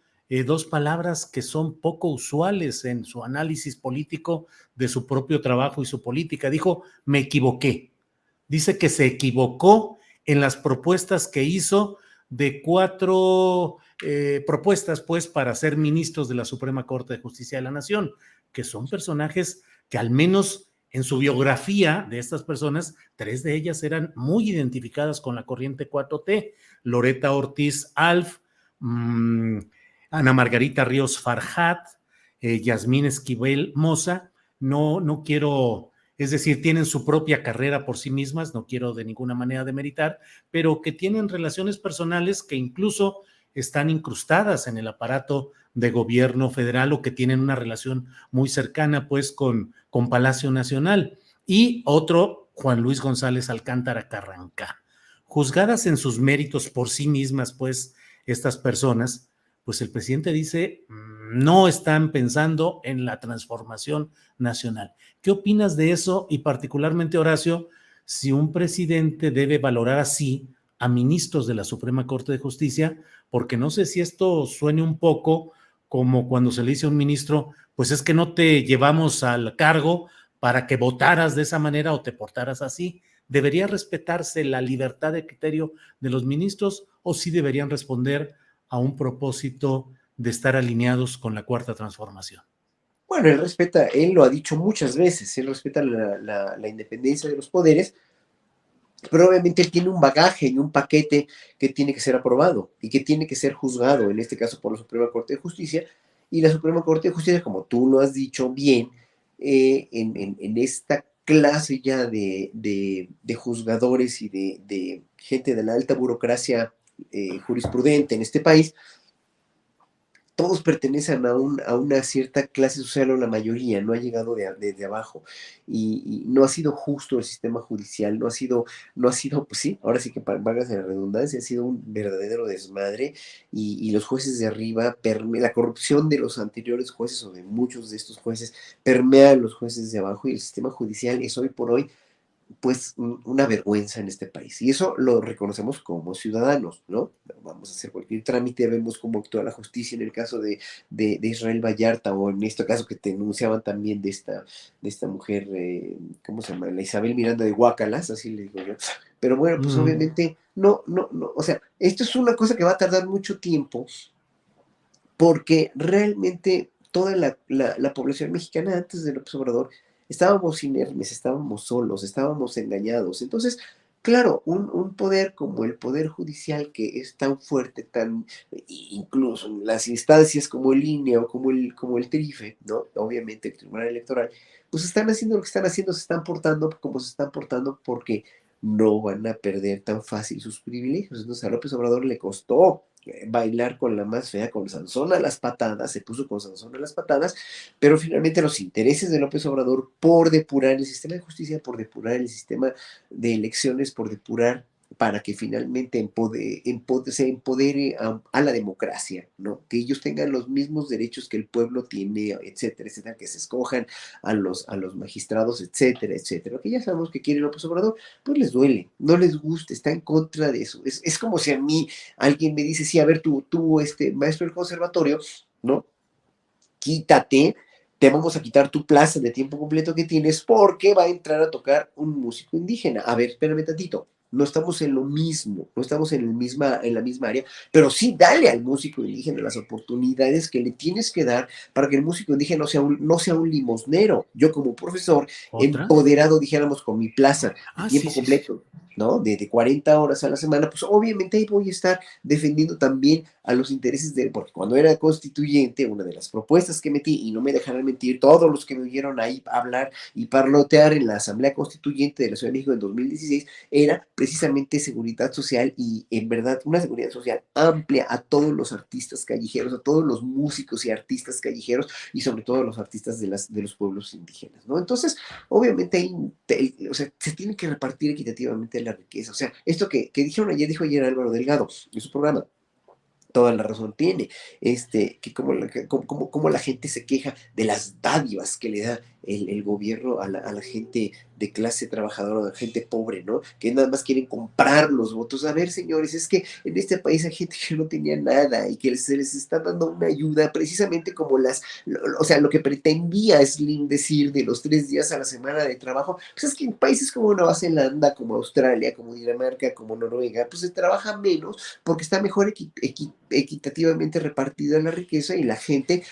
dos palabras que son poco usuales en su análisis político de su propio trabajo y su política. Dijo, me equivoqué. Dice que se equivocó en las propuestas que hizo de 4 propuestas, pues, para ser ministros de la Suprema Corte de Justicia de la Nación, que son personajes que al menos en su biografía de estas personas, 3 de ellas eran muy identificadas con la corriente 4T, Loreta Ortiz Alf, Ana Margarita Ríos Farjat, Yasmín Esquivel Moza. No quiero, es decir, tienen su propia carrera por sí mismas, no quiero de ninguna manera demeritar, pero que tienen relaciones personales que incluso están incrustadas en el aparato de gobierno federal o que tienen una relación muy cercana pues con Palacio Nacional. Y otro, Juan Luis González Alcántara Carranca. Juzgadas en sus méritos por sí mismas, pues, estas personas, pues el presidente dice, no están pensando en la transformación nacional. ¿Qué opinas de eso? Y particularmente, Horacio, si un presidente debe valorar así a ministros de la Suprema Corte de Justicia, porque no sé si esto suene un poco como cuando se le dice a un ministro, pues es que no te llevamos al cargo para que votaras de esa manera o te portaras así. ¿Debería respetarse la libertad de criterio de los ministros o sí deberían responder a un propósito de estar alineados con la Cuarta Transformación? Bueno, él lo ha dicho muchas veces, él respeta la independencia de los poderes, pero obviamente él tiene un bagaje y un paquete que tiene que ser aprobado y que tiene que ser juzgado, en este caso por la Suprema Corte de Justicia, y la Suprema Corte de Justicia, como tú lo has dicho bien, en esta clase ya de juzgadores y de gente de la alta burocracia jurisprudente en este país, todos pertenecen a una cierta clase social o la mayoría, no ha llegado de abajo y no ha sido justo el sistema judicial, no ha sido, pues sí, ahora sí que valga la redundancia, ha sido un verdadero desmadre y los jueces de arriba, la corrupción de los anteriores jueces o de muchos de estos jueces permea a los jueces de abajo y el sistema judicial es hoy por hoy pues una vergüenza en este país. Y eso lo reconocemos como ciudadanos, ¿no? Vamos a hacer cualquier trámite, vemos cómo actúa la justicia en el caso de Israel Vallarta o en este caso que te denunciaban también de esta mujer, ¿cómo se llama? La Isabel Miranda de Guácalas, así le digo yo. Pero bueno, pues obviamente no, o sea, esto es una cosa que va a tardar mucho tiempo porque realmente toda la población mexicana antes de López Obrador estábamos inermes, estábamos solos, estábamos engañados. Entonces, claro, un poder como el Poder Judicial que es tan fuerte, incluso en las instancias como el INE o como el TRIFE, ¿no? Obviamente el Tribunal Electoral, pues están haciendo lo que están haciendo, se están portando como se están portando porque no van a perder tan fácil sus privilegios. Entonces a López Obrador le costó bailar con la más fea, con Sansón a las patadas, se puso con Sansón a las patadas, pero finalmente los intereses de López Obrador por depurar el sistema de justicia, por depurar el sistema de elecciones, por depurar para que finalmente se empodere a la democracia, ¿no? Que ellos tengan los mismos derechos que el pueblo tiene, etcétera, etcétera, que se escojan a los magistrados, etcétera, etcétera. Que ya sabemos que quiere López Obrador, pues les duele, no les gusta, está en contra de eso. Es como si a mí alguien me dice, sí, a ver, tú maestro del conservatorio, ¿no? Quítate, te vamos a quitar tu plaza de tiempo completo que tienes porque va a entrar a tocar un músico indígena. A ver, espérame tantito. No estamos en lo mismo, no estamos en la misma área, pero sí dale al músico indígena las oportunidades que le tienes que dar para que el músico indígena no sea un limosnero. Yo como profesor, ¿Otra? empoderado, dijéramos, con mi plaza de Ah, sí, tiempo sí, sí. completo, ¿no? De 40 horas a la semana, pues obviamente ahí voy a estar defendiendo también a los intereses porque cuando era constituyente, una de las propuestas que metí, y no me dejarán mentir todos los que me oyeron ahí hablar y parlotear en la Asamblea Constituyente de la Ciudad de México en 2016, era precisamente seguridad social y en verdad una seguridad social amplia a todos los artistas callejeros, a todos los músicos y artistas callejeros y sobre todo a los artistas de los pueblos indígenas, ¿no? Entonces, obviamente ahí, o sea, se tiene que repartir equitativamente la riqueza. O sea, esto que dijo ayer Álvaro Delgado en su programa, toda la razón tiene, que como la gente se queja de las dádivas que le da el gobierno a la gente de clase trabajadora, a la gente pobre, ¿no? Que nada más quieren comprar los votos. A ver, señores, es que en este país hay gente que no tenía nada y que se les está dando una ayuda precisamente como o sea, lo que pretendía Slim decir de los 3 días a la semana de trabajo, pues es que en países como Nueva Zelanda, como Australia, como Dinamarca, como Noruega, pues se trabaja menos porque está mejor equitativamente repartida la riqueza y la gente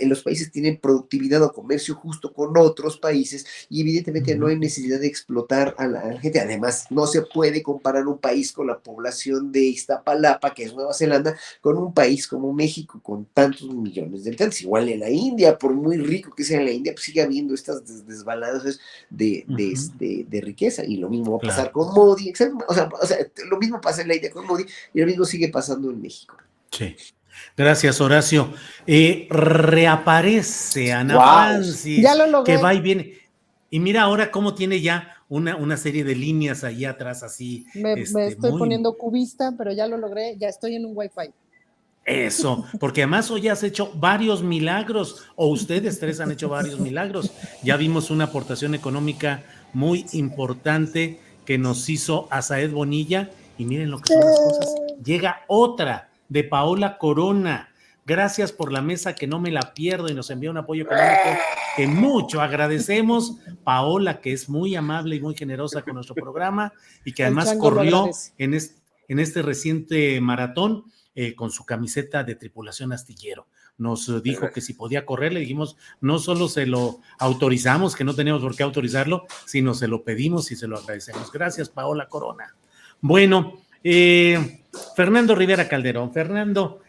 los países tienen productividad o comercio justo con otros países y evidentemente no hay necesidad de explotar a la gente. Además, no se puede comparar un país con la población de Iztapalapa, que es Nueva Zelanda, con un país como México con tantos millones de habitantes. Igual en la India, por muy rico que sea en la India, pues sigue habiendo estas desbalances de riqueza y lo mismo va a pasar Claro, con Modi. O sea, lo mismo pasa en la India con Modi y lo mismo sigue pasando en México. sí. Gracias, Horacio. Reaparece Ana ¡Wow! Ya Francis, lo que logré. va y viene. Y mira ahora cómo tiene ya una serie de líneas ahí atrás, así, Me estoy muy. poniendo cubista, pero ya lo logré. Ya estoy en un Wi-Fi. Eso, porque además hoy has hecho varios milagros, o ustedes tres han hecho varios milagros. Ya vimos una aportación económica muy importante que nos hizo Asaed Bonilla, y miren lo que son las cosas. Llega otra de Paola Corona. Gracias por la mesa que no me la pierdo y nos envía un apoyo económico que mucho agradecemos. Paola, que es muy amable y muy generosa con nuestro programa y que El además chango lo corrió agradece. en este reciente maratón con su camiseta de tripulación astillero. Nos dijo que si podía correr, le dijimos, no solo se lo autorizamos, que no teníamos por qué autorizarlo, sino se lo pedimos y se lo agradecemos. Gracias, Paola Corona. Bueno, Fernando Rivera Calderón. Fernando,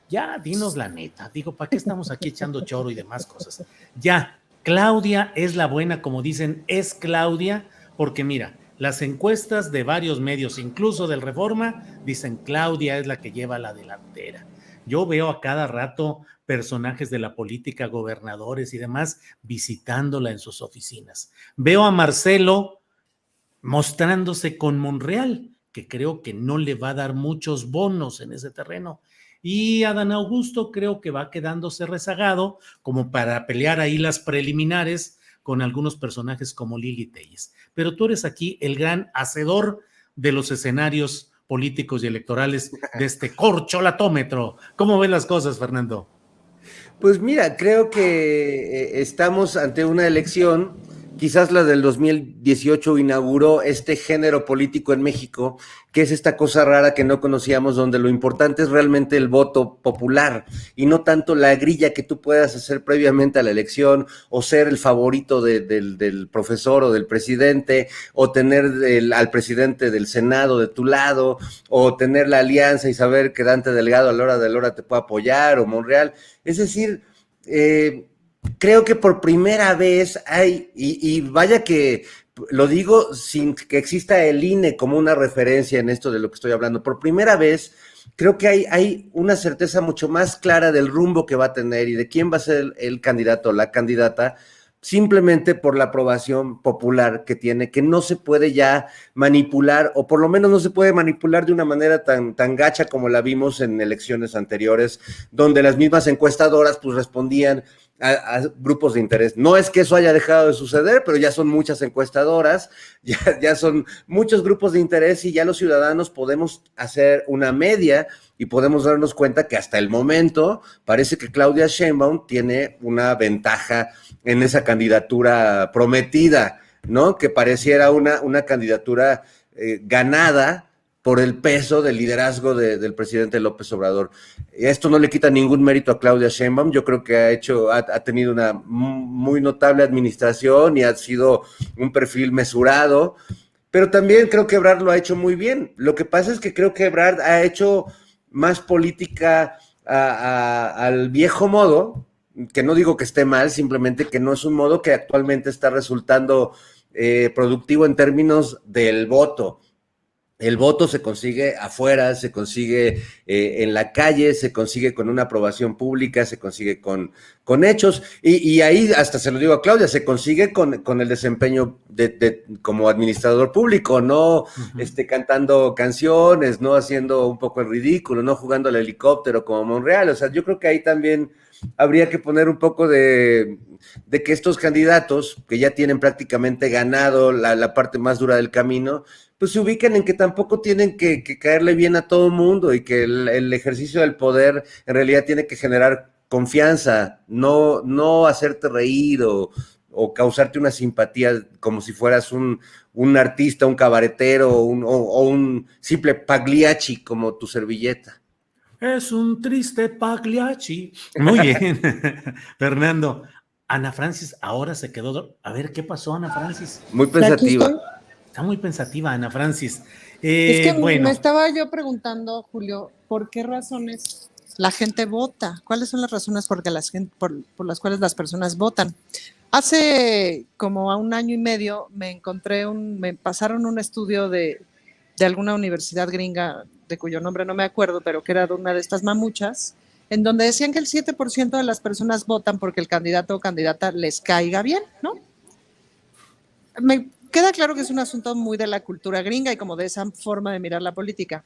ya dinos la neta. Digo, ¿para qué estamos aquí echando choro y demás cosas? Ya, Claudia es la buena, como dicen, es Claudia, porque mira, Las encuestas de varios medios, incluso del Reforma, dicen Claudia es la que lleva la delantera. Yo veo a cada rato personajes de la política, gobernadores y demás, visitándola en sus oficinas. Veo a Marcelo mostrándose con Monreal, que creo que no le va a dar muchos bonos en ese terreno. Y Adán Augusto creo que va quedándose rezagado como para pelear ahí las preliminares con algunos personajes como Lili Telles. Pero tú eres aquí el gran hacedor de los escenarios políticos y electorales de este corcholatómetro. ¿Cómo ves las cosas, Fernando? Pues mira, creo que estamos ante una elección, quizás la del 2018 inauguró este género político en México, que es esta cosa rara que no conocíamos, donde lo importante es realmente el voto popular y no tanto la grilla que tú puedas hacer previamente a la elección o ser el favorito del profesor o del presidente o tener al presidente del Senado de tu lado o tener la alianza y saber que Dante Delgado a la hora de la hora te puede apoyar o Monreal. Es decir, creo que por primera vez hay, y vaya que lo digo sin que exista el INE como una referencia en esto de lo que estoy hablando, por primera vez creo que hay una certeza mucho más clara del rumbo que va a tener y de quién va a ser el candidato o la candidata, simplemente por la aprobación popular que tiene, que no se puede ya manipular, o por lo menos no se puede manipular de una manera tan gacha como la vimos en elecciones anteriores, donde las mismas encuestadoras pues respondían a grupos de interés. No es que eso haya dejado de suceder, pero ya son muchas encuestadoras, ya son muchos grupos de interés y ya los ciudadanos podemos hacer una media y podemos darnos cuenta que hasta el momento parece que Claudia Sheinbaum tiene una ventaja en esa candidatura prometida, ¿no? Que pareciera una candidatura ganada por el peso del liderazgo del presidente López Obrador. Esto no le quita ningún mérito a Claudia Sheinbaum, yo creo que ha tenido una muy notable administración y ha sido un perfil mesurado, pero también creo que Ebrard lo ha hecho muy bien. Lo que pasa es que creo que Ebrard ha hecho más política al viejo modo, que no digo que esté mal, simplemente que no es un modo que actualmente está resultando productivo en términos del voto. El voto se consigue afuera, se consigue en la calle, se consigue con una aprobación pública, se consigue con hechos, y ahí hasta se lo digo a Claudia, se consigue con el desempeño como administrador público, no cantando canciones, no haciendo un poco el ridículo, no jugando al helicóptero como Monreal. O sea, yo creo que ahí también habría que poner un poco de que estos candidatos, que ya tienen prácticamente ganado la parte más dura del camino, pues se ubican en que tampoco tienen que caerle bien a todo mundo y que el ejercicio del poder en realidad tiene que generar confianza, no hacerte reír o causarte una simpatía como si fueras un artista, un cabaretero o un simple Pagliacci como tu servilleta. Es un triste Pagliacci. Muy bien, Fernando. Ana Francis ahora se quedó. A ver, ¿qué pasó, Ana Francis? Muy pensativa. Está muy pensativa, Ana Francis. Es que bueno. me estaba yo preguntando, Julio, ¿por qué razones la gente vota? ¿Cuáles son las razones por las cuales las personas votan? Hace como a un año y medio me pasaron un estudio de alguna universidad gringa, de cuyo nombre no me acuerdo, pero que era de una de estas mamuchas, en donde decían que el 7% de las personas votan porque el candidato o candidata les caiga bien, ¿no? Me queda claro que es un asunto muy de la cultura gringa y como de esa forma de mirar la política.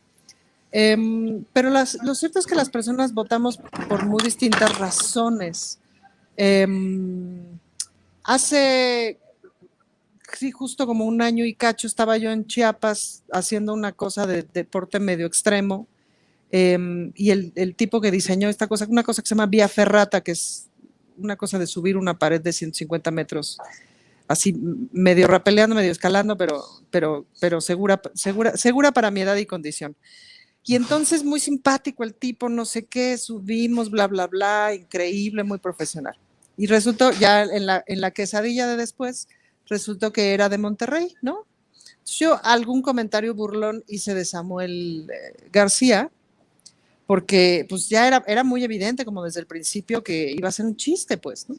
Pero lo cierto es que las personas votamos por muy distintas razones. Hace justo como un año y cacho estaba yo en Chiapas haciendo una cosa de deporte medio extremo y el tipo que diseñó esta cosa, una cosa que se llama vía ferrata, que es una cosa de subir una pared de 150 metros, así medio rapeleando, medio escalando, pero segura para mi edad y condición. Y entonces muy simpático el tipo, no sé qué, subimos, bla, bla, bla, increíble, muy profesional. Y resultó, ya en la quesadilla de después, resultó que era de Monterrey, ¿no? Yo algún comentario burlón hice de Samuel García, porque pues ya era muy evidente como desde el principio que iba a ser un chiste, pues, ¿no?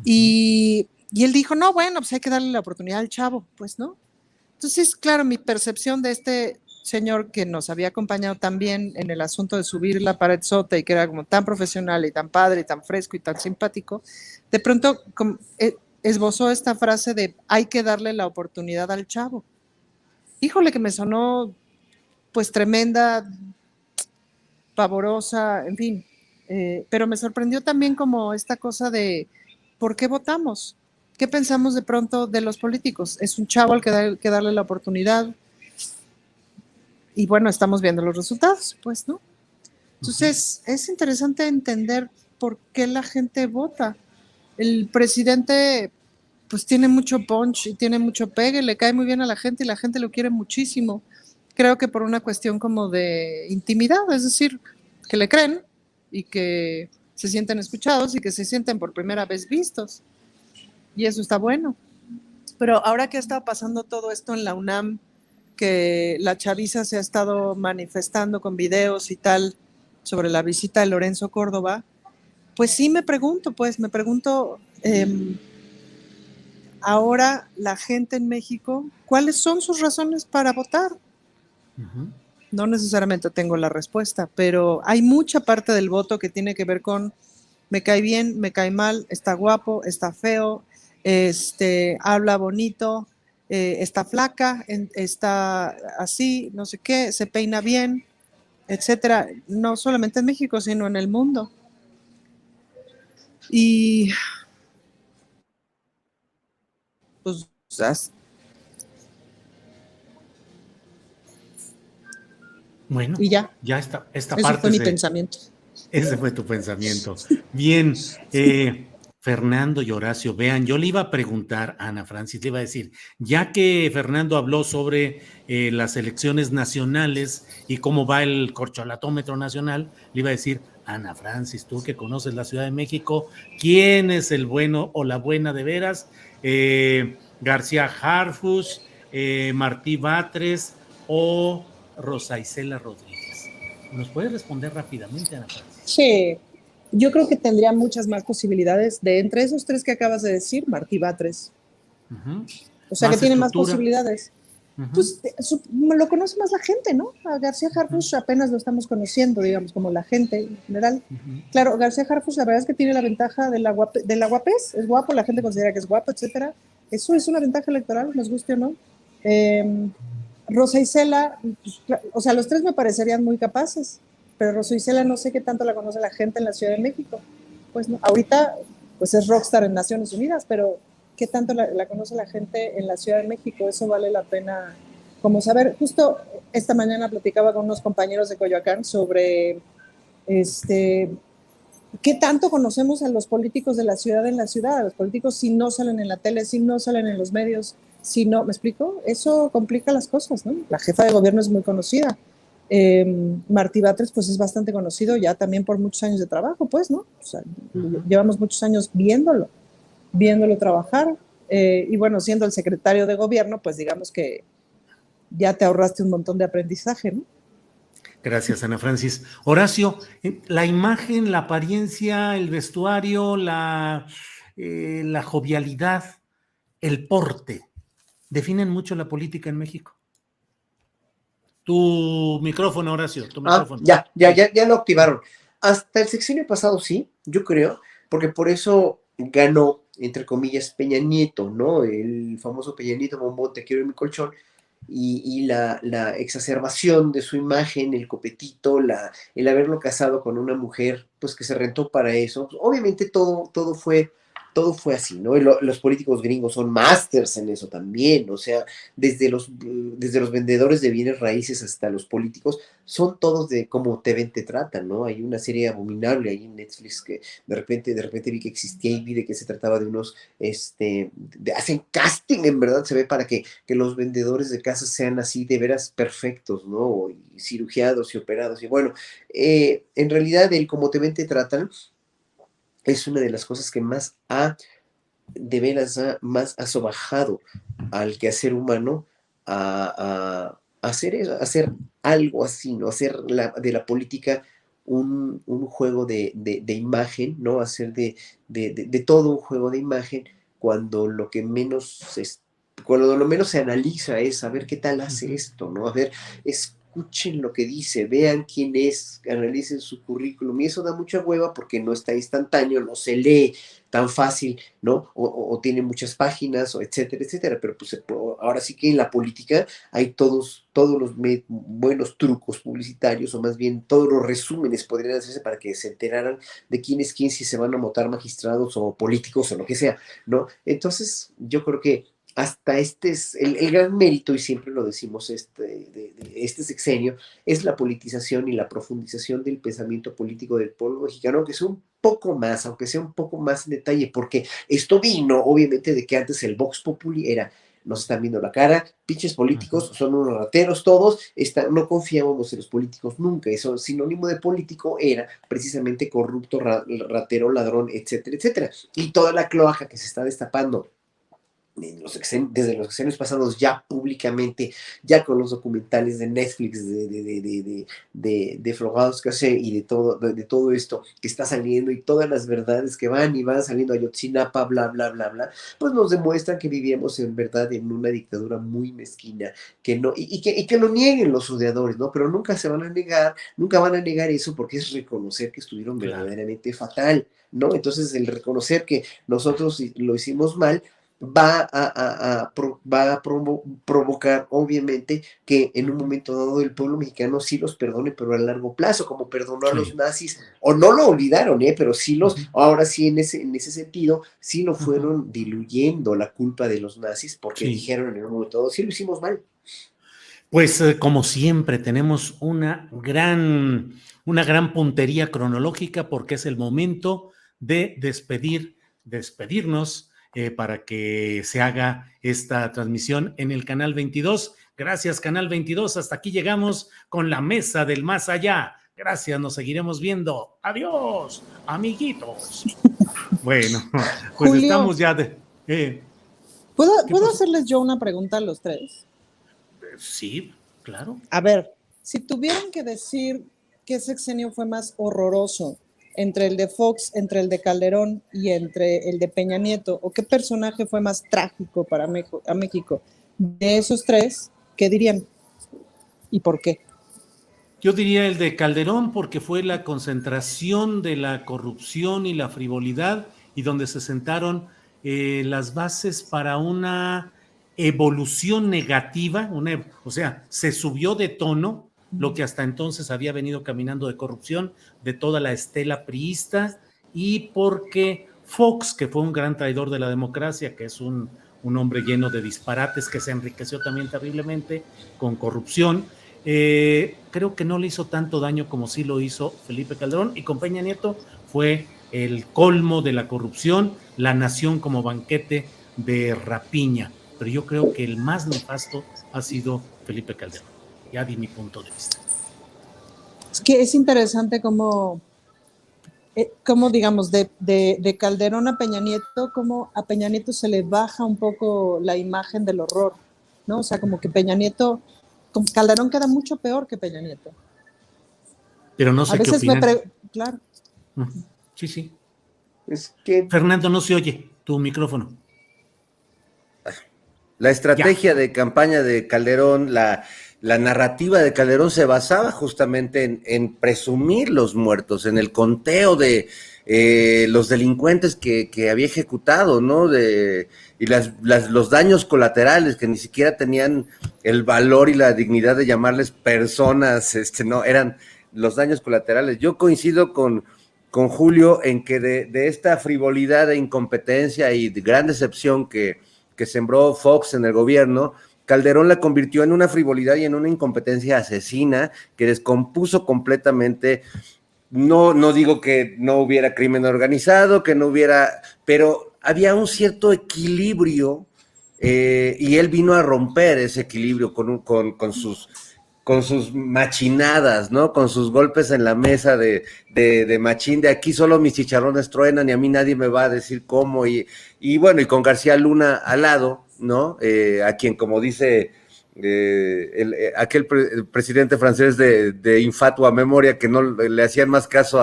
Y él dijo, no, bueno, pues hay que darle la oportunidad al chavo, pues, ¿no? Entonces, claro, mi percepción de este señor que nos había acompañado también en el asunto de subir la pared sota y que era como tan profesional y tan padre y tan fresco y tan simpático, de pronto esbozó esta frase de hay que darle la oportunidad al chavo. Híjole, que me sonó pues tremenda, pavorosa, en fin. Pero me sorprendió también como esta cosa de ¿por qué votamos? ¿Qué pensamos de pronto de los políticos? Es un chavo al que hay que darle la oportunidad y bueno, estamos viendo los resultados, pues, ¿no? Entonces, es interesante entender por qué la gente vota. El presidente pues tiene mucho punch y tiene mucho pegue, le cae muy bien a la gente y la gente lo quiere muchísimo. Creo que por una cuestión como de intimidad, es decir, que le creen y que se sienten escuchados y que se sienten por primera vez vistos. Y eso está bueno. Pero ahora que ha estado pasando todo esto en la UNAM, que la chaviza se ha estado manifestando con videos y tal sobre la visita de Lorenzo Córdoba, pues sí me pregunto, ahora la gente en México, ¿cuáles son sus razones para votar? No necesariamente tengo la respuesta, pero hay mucha parte del voto que tiene que ver con me cae bien, me cae mal, está guapo, está feo, habla bonito, está flaca, está así, no sé qué, se peina bien, etcétera. No solamente en México, sino en el mundo. Y pues Bueno, y ya, ya esta eso fue parte mi pensamiento. ese fue tu pensamiento. Bien, Fernando y Horacio, vean, yo le iba a preguntar a Ana Francis, le iba a decir, ya que Fernando habló sobre las elecciones nacionales y cómo va el corcholatómetro nacional, le iba a decir, Ana Francis, tú que conoces la Ciudad de México, ¿quién es el bueno o la buena de veras? García Harfuch, Martí Batres o Rosa Isela Rodríguez. ¿Nos puede responder rápidamente, Ana Francis? Sí, yo creo que tendría muchas más posibilidades de entre esos tres que acabas de decir, Martí Batres. O sea, que Más tiene más estructura. posibilidades. Pues lo conoce más la gente, ¿no? A García Harfuch apenas lo estamos conociendo, digamos, como la gente en general. Claro, García Harfuch la verdad es que tiene la ventaja de la guapez, es guapo, la gente considera que es guapo, etcétera. Eso es una ventaja electoral, nos guste o no. Rosa Isela, pues, o sea, los tres me parecerían muy capaces, pero Rosa Isela no sé qué tanto la conoce la gente en la Ciudad de México. Pues no, ahorita pues es rockstar en Naciones Unidas, pero qué tanto la conoce la gente en la Ciudad de México, eso vale la pena como saber. Justo esta mañana platicaba con unos compañeros de Coyoacán sobre qué tanto conocemos a los políticos de la ciudad en la ciudad, a los políticos si no salen en la tele, si no salen en los medios, si no, ¿me explico? Eso complica las cosas, ¿no? La jefa de gobierno es muy conocida. Martí Batres pues es bastante conocido ya también por muchos años de trabajo, pues, ¿no? O sea, llevamos muchos años viéndolo trabajar, y bueno, siendo el secretario de gobierno, pues digamos que ya te ahorraste un montón de aprendizaje, ¿no? Gracias, Ana Francis. Horacio, la imagen, la apariencia, el vestuario, la jovialidad, el porte, definen mucho la política en México. Tu micrófono, Horacio, tu micrófono. Ya lo activaron. Hasta el sexenio pasado sí, yo creo, porque por eso ganó, entre comillas, Peña Nieto, ¿no? El famoso Peña Nieto, bombón, te quiero en mi colchón, y la exacerbación de su imagen, el copetito, el haberlo casado con una mujer, pues que se rentó para eso. Obviamente todo fue así, ¿no? Y los políticos gringos son másters en eso también, o sea, desde los vendedores de bienes raíces hasta los políticos, son todos de cómo te ven, te tratan, ¿no? Hay una serie abominable ahí en Netflix que de repente vi que existía y vi de que se trataba de unos, hacen casting, en verdad, se ve para que los vendedores de casas sean así de veras perfectos, ¿no? Y cirugiados y operados, y bueno, en realidad el cómo te ven, te tratan es una de las cosas que de veras más ha sobajado al quehacer humano a hacer eso, a hacer algo así, ¿no? Hacer de la política un juego de imagen, ¿no? Hacer de todo un juego de imagen cuando lo que menos cuando lo menos se analiza es a ver qué tal hace Ujú. esto, ¿no? A ver, escuchen lo que dice, vean quién es, analicen su currículum, y eso da mucha hueva porque no está instantáneo, no se lee tan fácil, ¿no? O tiene muchas páginas, o etcétera, etcétera, pero pues ahora sí que en la política hay todos los buenos trucos publicitarios, o más bien todos los resúmenes podrían hacerse para que se enteraran de quién es quién, si se van a votar magistrados o políticos o lo que sea, ¿no? Entonces, yo creo que hasta este es el gran mérito, y siempre lo decimos, de este sexenio, es la politización y la profundización del pensamiento político del pueblo mexicano, que es un poco más, aunque sea un poco más en detalle, porque esto vino, obviamente, de que antes el Vox Populi era: nos están viendo la cara, pinches Ujú. políticos, son unos rateros todos, no confiábamos en los políticos nunca. Eso, sinónimo de político era precisamente corrupto, ratero, ladrón, etcétera, etcétera. Y toda la cloaca que se está destapando desde los sexenios pasados, ya públicamente, ya con los documentales de Netflix, de Flogados Caché, y de todo esto que está saliendo, y todas las verdades que van y van saliendo, Ayotzinapa, bla, bla, bla, bla, pues nos demuestran que vivíamos en verdad en una dictadura muy mezquina, que no, y que lo nieguen los odiadores, ¿no? Pero nunca se van a negar, nunca van a negar eso, porque es reconocer que estuvieron Claro. verdaderamente fatal, ¿no? Entonces, el reconocer que nosotros lo hicimos mal va a provocar, obviamente, que en un Ujú. momento dado el pueblo mexicano sí los perdone, pero a largo plazo, como perdonó a los Sí. nazis, o no lo olvidaron, pero sí Ujú. ahora sí, en ese sentido, sí lo Ujú. fueron diluyendo la culpa de los nazis, porque Sí. dijeron en un momento dado: sí lo hicimos mal. Pues como siempre, tenemos una gran puntería cronológica porque es el momento de despedirnos para que se haga esta transmisión en el canal 22. Gracias, canal 22. Hasta aquí llegamos con la mesa del más allá. Gracias, nos seguiremos viendo. Adiós, amiguitos. Bueno, pues Julio, estamos ya de... ¿Qué ¿puedo pasó? hacerles yo una pregunta a los tres? Sí, claro. A ver, si tuvieran que decir qué sexenio fue más horroroso entre el de Fox, entre el de Calderón y entre el de Peña Nieto, o qué personaje fue más trágico para México, de esos tres, ¿qué dirían y por qué? Yo diría el de Calderón porque fue la concentración de la corrupción y la frivolidad y donde se sentaron las bases para una evolución negativa, o sea, se subió de tono lo que hasta entonces había venido caminando de corrupción de toda la estela priista, y porque Fox, que fue un gran traidor de la democracia, que es un hombre lleno de disparates, que se enriqueció también terriblemente con corrupción, creo que no le hizo tanto daño como sí lo hizo Felipe Calderón, y con Peña Nieto fue el colmo de la corrupción, la nación como banquete de rapiña, pero yo creo que el más nefasto ha sido Felipe Calderón. Ya di mi punto de vista. Es que es interesante cómo digamos, de Calderón a Peña Nieto, cómo a Peña Nieto se le baja un poco la imagen del horror, ¿no? O sea, como que Peña Nieto, como Calderón queda mucho peor que Peña Nieto. Pero no A sé qué veces opinan. claro. Sí, sí. Es que Fernando, no se oye tu micrófono. La Ya. estrategia de campaña de Calderón, la narrativa de Calderón se basaba justamente en presumir los muertos, en el conteo de los delincuentes que había ejecutado, ¿no? Y los daños colaterales que ni siquiera tenían el valor y la dignidad de llamarles personas, no, eran los daños colaterales. Yo coincido con Julio en que de esta frivolidad e incompetencia y de gran decepción que sembró Fox en el gobierno, Calderón la convirtió en una frivolidad y en una incompetencia asesina que descompuso completamente. No digo que no hubiera crimen organizado, que no hubiera, pero había un cierto equilibrio y él vino a romper ese equilibrio con sus machinadas, ¿no? Con sus golpes en la mesa de machín, de aquí solo mis chicharrones truenan y a mí nadie me va a decir cómo, y bueno, y con García Luna al lado, ¿no? A quien, como dice aquel presidente francés de infatua memoria, que no le hacían más caso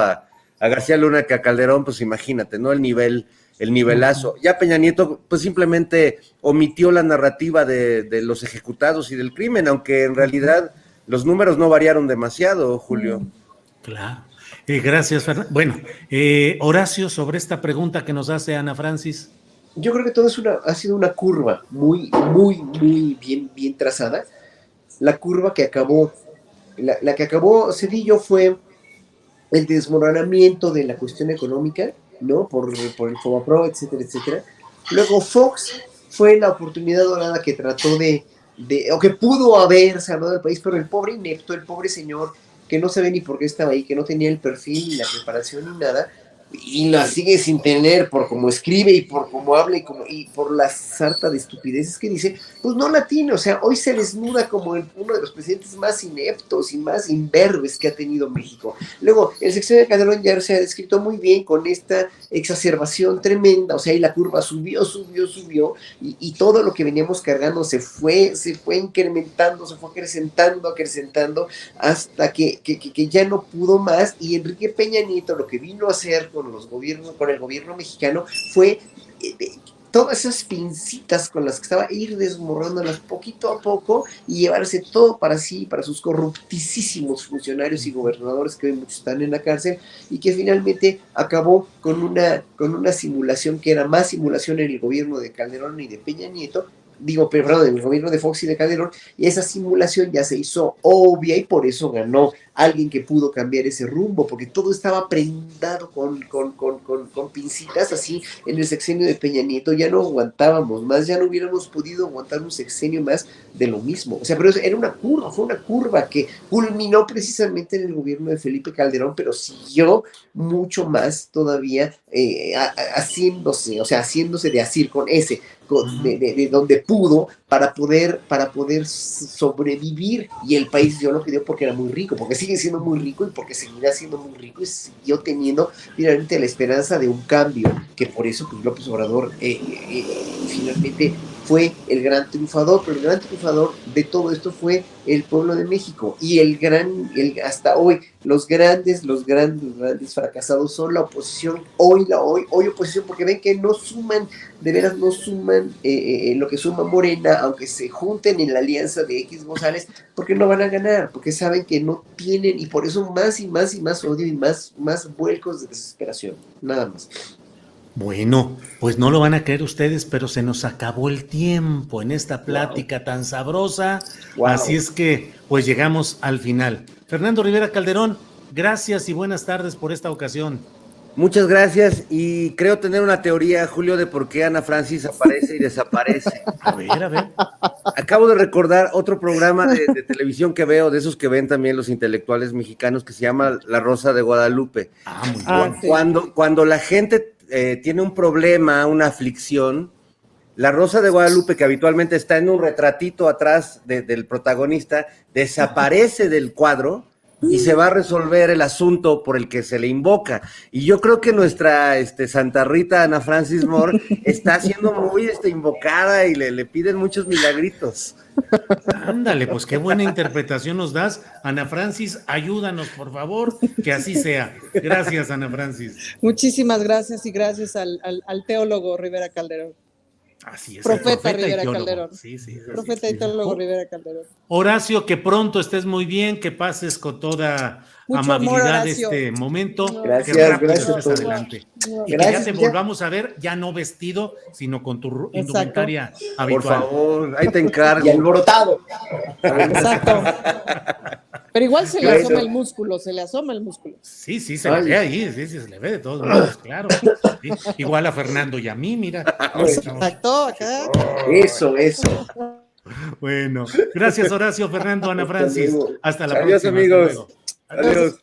a García Luna que a Calderón, pues imagínate, ¿no? El nivelazo. Ya Peña Nieto, pues simplemente omitió la narrativa de los ejecutados y del crimen, aunque en realidad los números no variaron demasiado, Julio. Claro. Gracias, Fernando. Bueno, Horacio, sobre esta pregunta que nos hace Ana Francis. Yo creo que todo ha sido una curva muy, muy, muy bien trazada. La curva que acabó, la que acabó Cedillo fue el desmoronamiento de la cuestión económica, ¿no? Por el Fobapro, etcétera, etcétera. Luego Fox fue la oportunidad dorada que trató o que pudo haber salvado al país, pero el pobre inepto, el pobre señor, que no sabe ni por qué estaba ahí, que no tenía el perfil, ni la preparación, ni nada, y la sigue sin tener por cómo escribe y por cómo habla y por la sarta de estupideces que dice, pues no la tiene. O sea, hoy se desnuda como uno de los presidentes más ineptos y más imberbes que ha tenido México. Luego, el sexenio de Calderón ya se ha descrito muy bien con esta exacerbación tremenda, o sea, y la curva subió, y todo lo que veníamos cargando se fue incrementando, se fue acrecentando, hasta que ya no pudo más, y Enrique Peña Nieto lo que vino a hacer con el gobierno mexicano fue todas esas pincitas con las que estaba ir desmoronándolas poquito a poco y llevarse todo para sí, para sus corruptísimos funcionarios y gobernadores que hoy muchos están en la cárcel, y que finalmente acabó con una simulación que era más simulación en el gobierno de Calderón y de Peña Nieto, perdón, en el gobierno de Fox y de Calderón, y esa simulación ya se hizo obvia y por eso ganó alguien que pudo cambiar ese rumbo, porque todo estaba prendado con pincitas así en el sexenio de Peña Nieto. Ya no aguantábamos más, ya no hubiéramos podido aguantar un sexenio más de lo mismo. O sea, pero era una curva, fue una curva que culminó precisamente en el gobierno de Felipe Calderón, pero siguió mucho más todavía haciéndose de asir con ese, de donde pudo para poder sobrevivir, y el país dio lo que dio porque era muy rico, porque sigue siendo muy rico y porque seguirá siendo muy rico, y siguió teniendo finalmente la esperanza de un cambio, que por eso pues, López Obrador finalmente fue el gran triunfador, pero el gran triunfador de todo esto fue el pueblo de México, y hasta hoy los grandes fracasados son la oposición, hoy oposición, porque ven que no suman, de veras no suman lo que suma Morena, aunque se junten en la alianza de X González, porque no van a ganar, porque saben que no tienen, y por eso más y más odio y más vuelcos de desesperación, nada más. Bueno, pues no lo van a creer ustedes, pero se nos acabó el tiempo en esta plática tan sabrosa. Wow. Así es que, pues llegamos al final. Fernando Rivera Calderón, gracias y buenas tardes por esta ocasión. Muchas gracias, y creo tener una teoría, Julio, de por qué Ana Francis aparece y desaparece. A ver. Acabo de recordar otro programa de televisión que veo, de esos que ven también los intelectuales mexicanos, que se llama La Rosa de Guadalupe. Muy bien. Cuando la gente tiene un problema, una aflicción, La Rosa de Guadalupe, que habitualmente está en un retratito atrás del protagonista, desaparece del cuadro y se va a resolver el asunto por el que se le invoca. Y yo creo que nuestra Santa Rita Ana Francis Moore está siendo muy invocada y le piden muchos milagritos. Ándale, pues qué buena interpretación nos das. Ana Francis, ayúdanos, por favor, que así sea. Gracias, Ana Francis. Muchísimas gracias, y gracias al teólogo Rivera Calderón. Así es. Profeta Rivera Calderón. Sí. Profeta y teólogo Rivera Calderón. Horacio, que pronto estés muy bien, que pases con toda mucho amabilidad amor, este momento. Gracias, que rápido gracias. Estés adelante. Y que ya te volvamos a ver, ya no vestido, sino con tu indumentaria habitual. Por favor, ahí te encargo. Y alborotado. Exacto. Pero igual se le asoma el músculo, Sí, se le ve ahí, sí, se le ve de todos modos, claro. Sí. Igual a Fernando y a mí, mira. Exacto, acá. Eso. Bueno, gracias Horacio, Fernando, Ana Francis. Hasta la Adiós, próxima. amigos. Adiós.